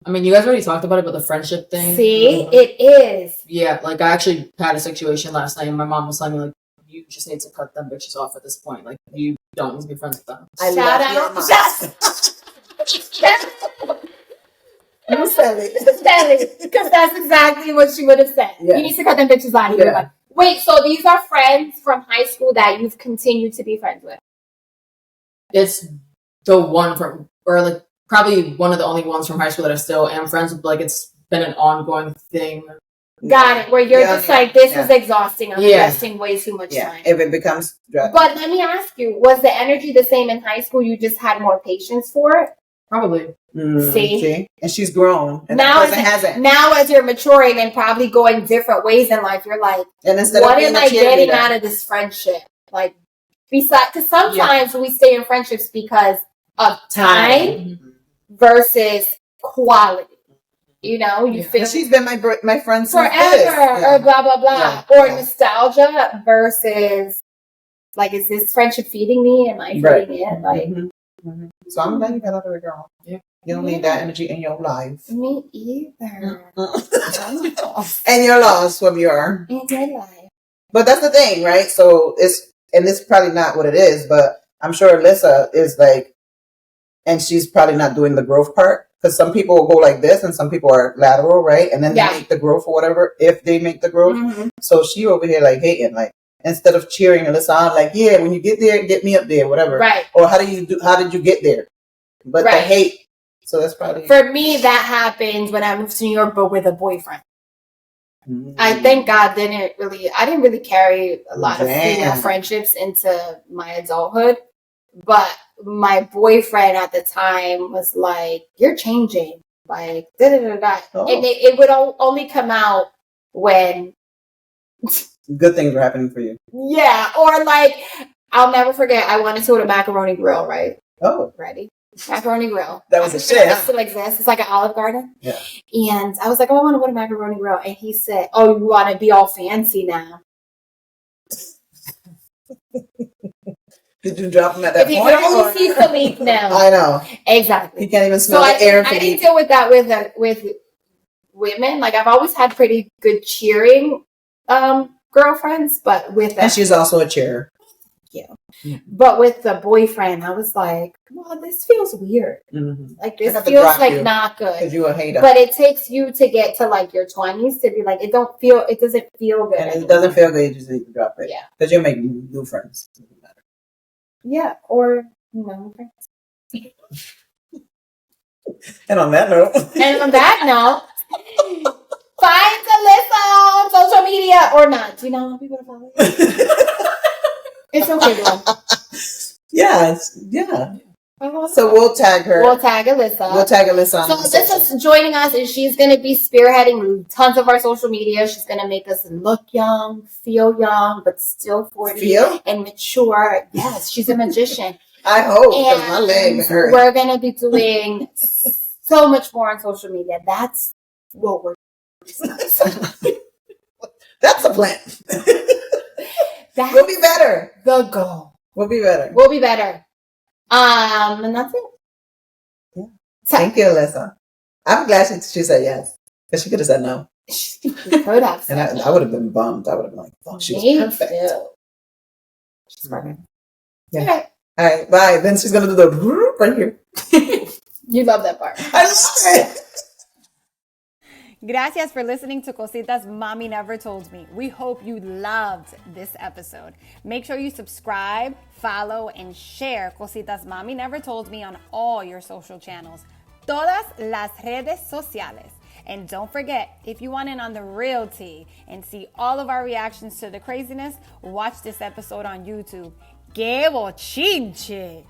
I mean, you guys already talked about it, but the friendship thing. See, it is. Yeah, like I actually had a situation last night, and my mom was telling me like, you just need to cut them bitches off at this point. Like, you don't need to be friends with them. Shout out, You said it. Because that's exactly what she would have said. Yeah. You need to cut them bitches out of here. Like, wait, so these are friends from high school that you've continued to be friends with? It's the one from, or like probably one of the only ones from high school that I still am friends with. Like, it's been an ongoing thing. Got it. Where you're just like, this is exhausting. I'm investing way too much time. If it becomes... But let me ask you, was the energy the same in high school? You just had more patience for it? Probably. See? And she's grown. And now, now as you're maturing and probably going different ways in life, you're like, and what am I getting out of this friendship? Like, besides, because sometimes we stay in friendships because of time versus quality. You know, you feel she's been my friend since forever, or blah blah blah, or nostalgia versus like, is this friendship feeding me? Am I feeding it? Like, so I'm glad you got out of the girl. Yeah, you don't need that energy in your life. Me either. And you're lost from your in your life. But that's the thing, right? So this is probably not what it is, but I'm sure Alyssa is like, and she's probably not doing the growth part. Because some people will go like this and some people are lateral, right? And then they make the growth or whatever, if they make the growth. So she over here like hating, like, instead of cheering Alyssa on, like, yeah, when you get there, get me up there, whatever. Right. Or how did you get there? But the hate. So that's probably... For me, that happened when I moved to New York, but with a boyfriend. I thank God I didn't really carry a lot of female friendships into my adulthood. But my boyfriend at the time was like, you're changing. Like, da-da-da-da. And it would only come out when... good things were happening for you. Yeah. Or like, I'll never forget, I wanted to go to Macaroni Grill, right? Oh. Ready? Macaroni Grill. That was a shit, It still exists. It's like an Olive Garden. Yeah. And I was like, oh, I want to go to Macaroni Grill. And he said, oh, you want to be all fancy now. Did you drop him at that point? If you can only see Philippe now. I know. Exactly. He can't even smell the air. I didn't deal with that with women. Like, I've always had pretty good cheering girlfriends, but with... And she's also a cheerer. Yeah. But with the boyfriend, I was like, well, this feels weird. Like, this feels like not good. Because you're a hater. But it takes you to get to like your 20s to be like, it doesn't feel good. And it doesn't feel good, you just need to drop it. Yeah. Because you'll make new friends. It doesn't matter. Yeah, or no friends. And on that note, find Alyssa on social media or not. Do you know how people to follow you? It's okay, though. Yeah. So we'll tag her. We'll tag Alyssa. So Alyssa's joining us, and she's going to be spearheading tons of our social media. She's going to make us look young, feel young, but still 40 and mature. Yes, she's a magician. I hope, because my leg hurt. We're going to be doing so much more on social media. That's what we're doing. That's the plan. We'll be better. The goal. We'll be better. And that's it. Yeah. Thank you, Alyssa. I'm glad she said yes. Because she could have said no. She could have. And I would have been bummed. I would have been like, oh, she's perfect. She's perfect. Yeah. Okay. All right, bye. Then she's going to do the right here. You love that part. I love it. Gracias for listening to Cositas Mommy Never Told Me. We hope you loved this episode. Make sure you subscribe, follow, and share Cositas Mommy Never Told Me on all your social channels. Todas las redes sociales. And don't forget, if you want in on the real tea and see all of our reactions to the craziness, watch this episode on YouTube. ¡Qué bochinche!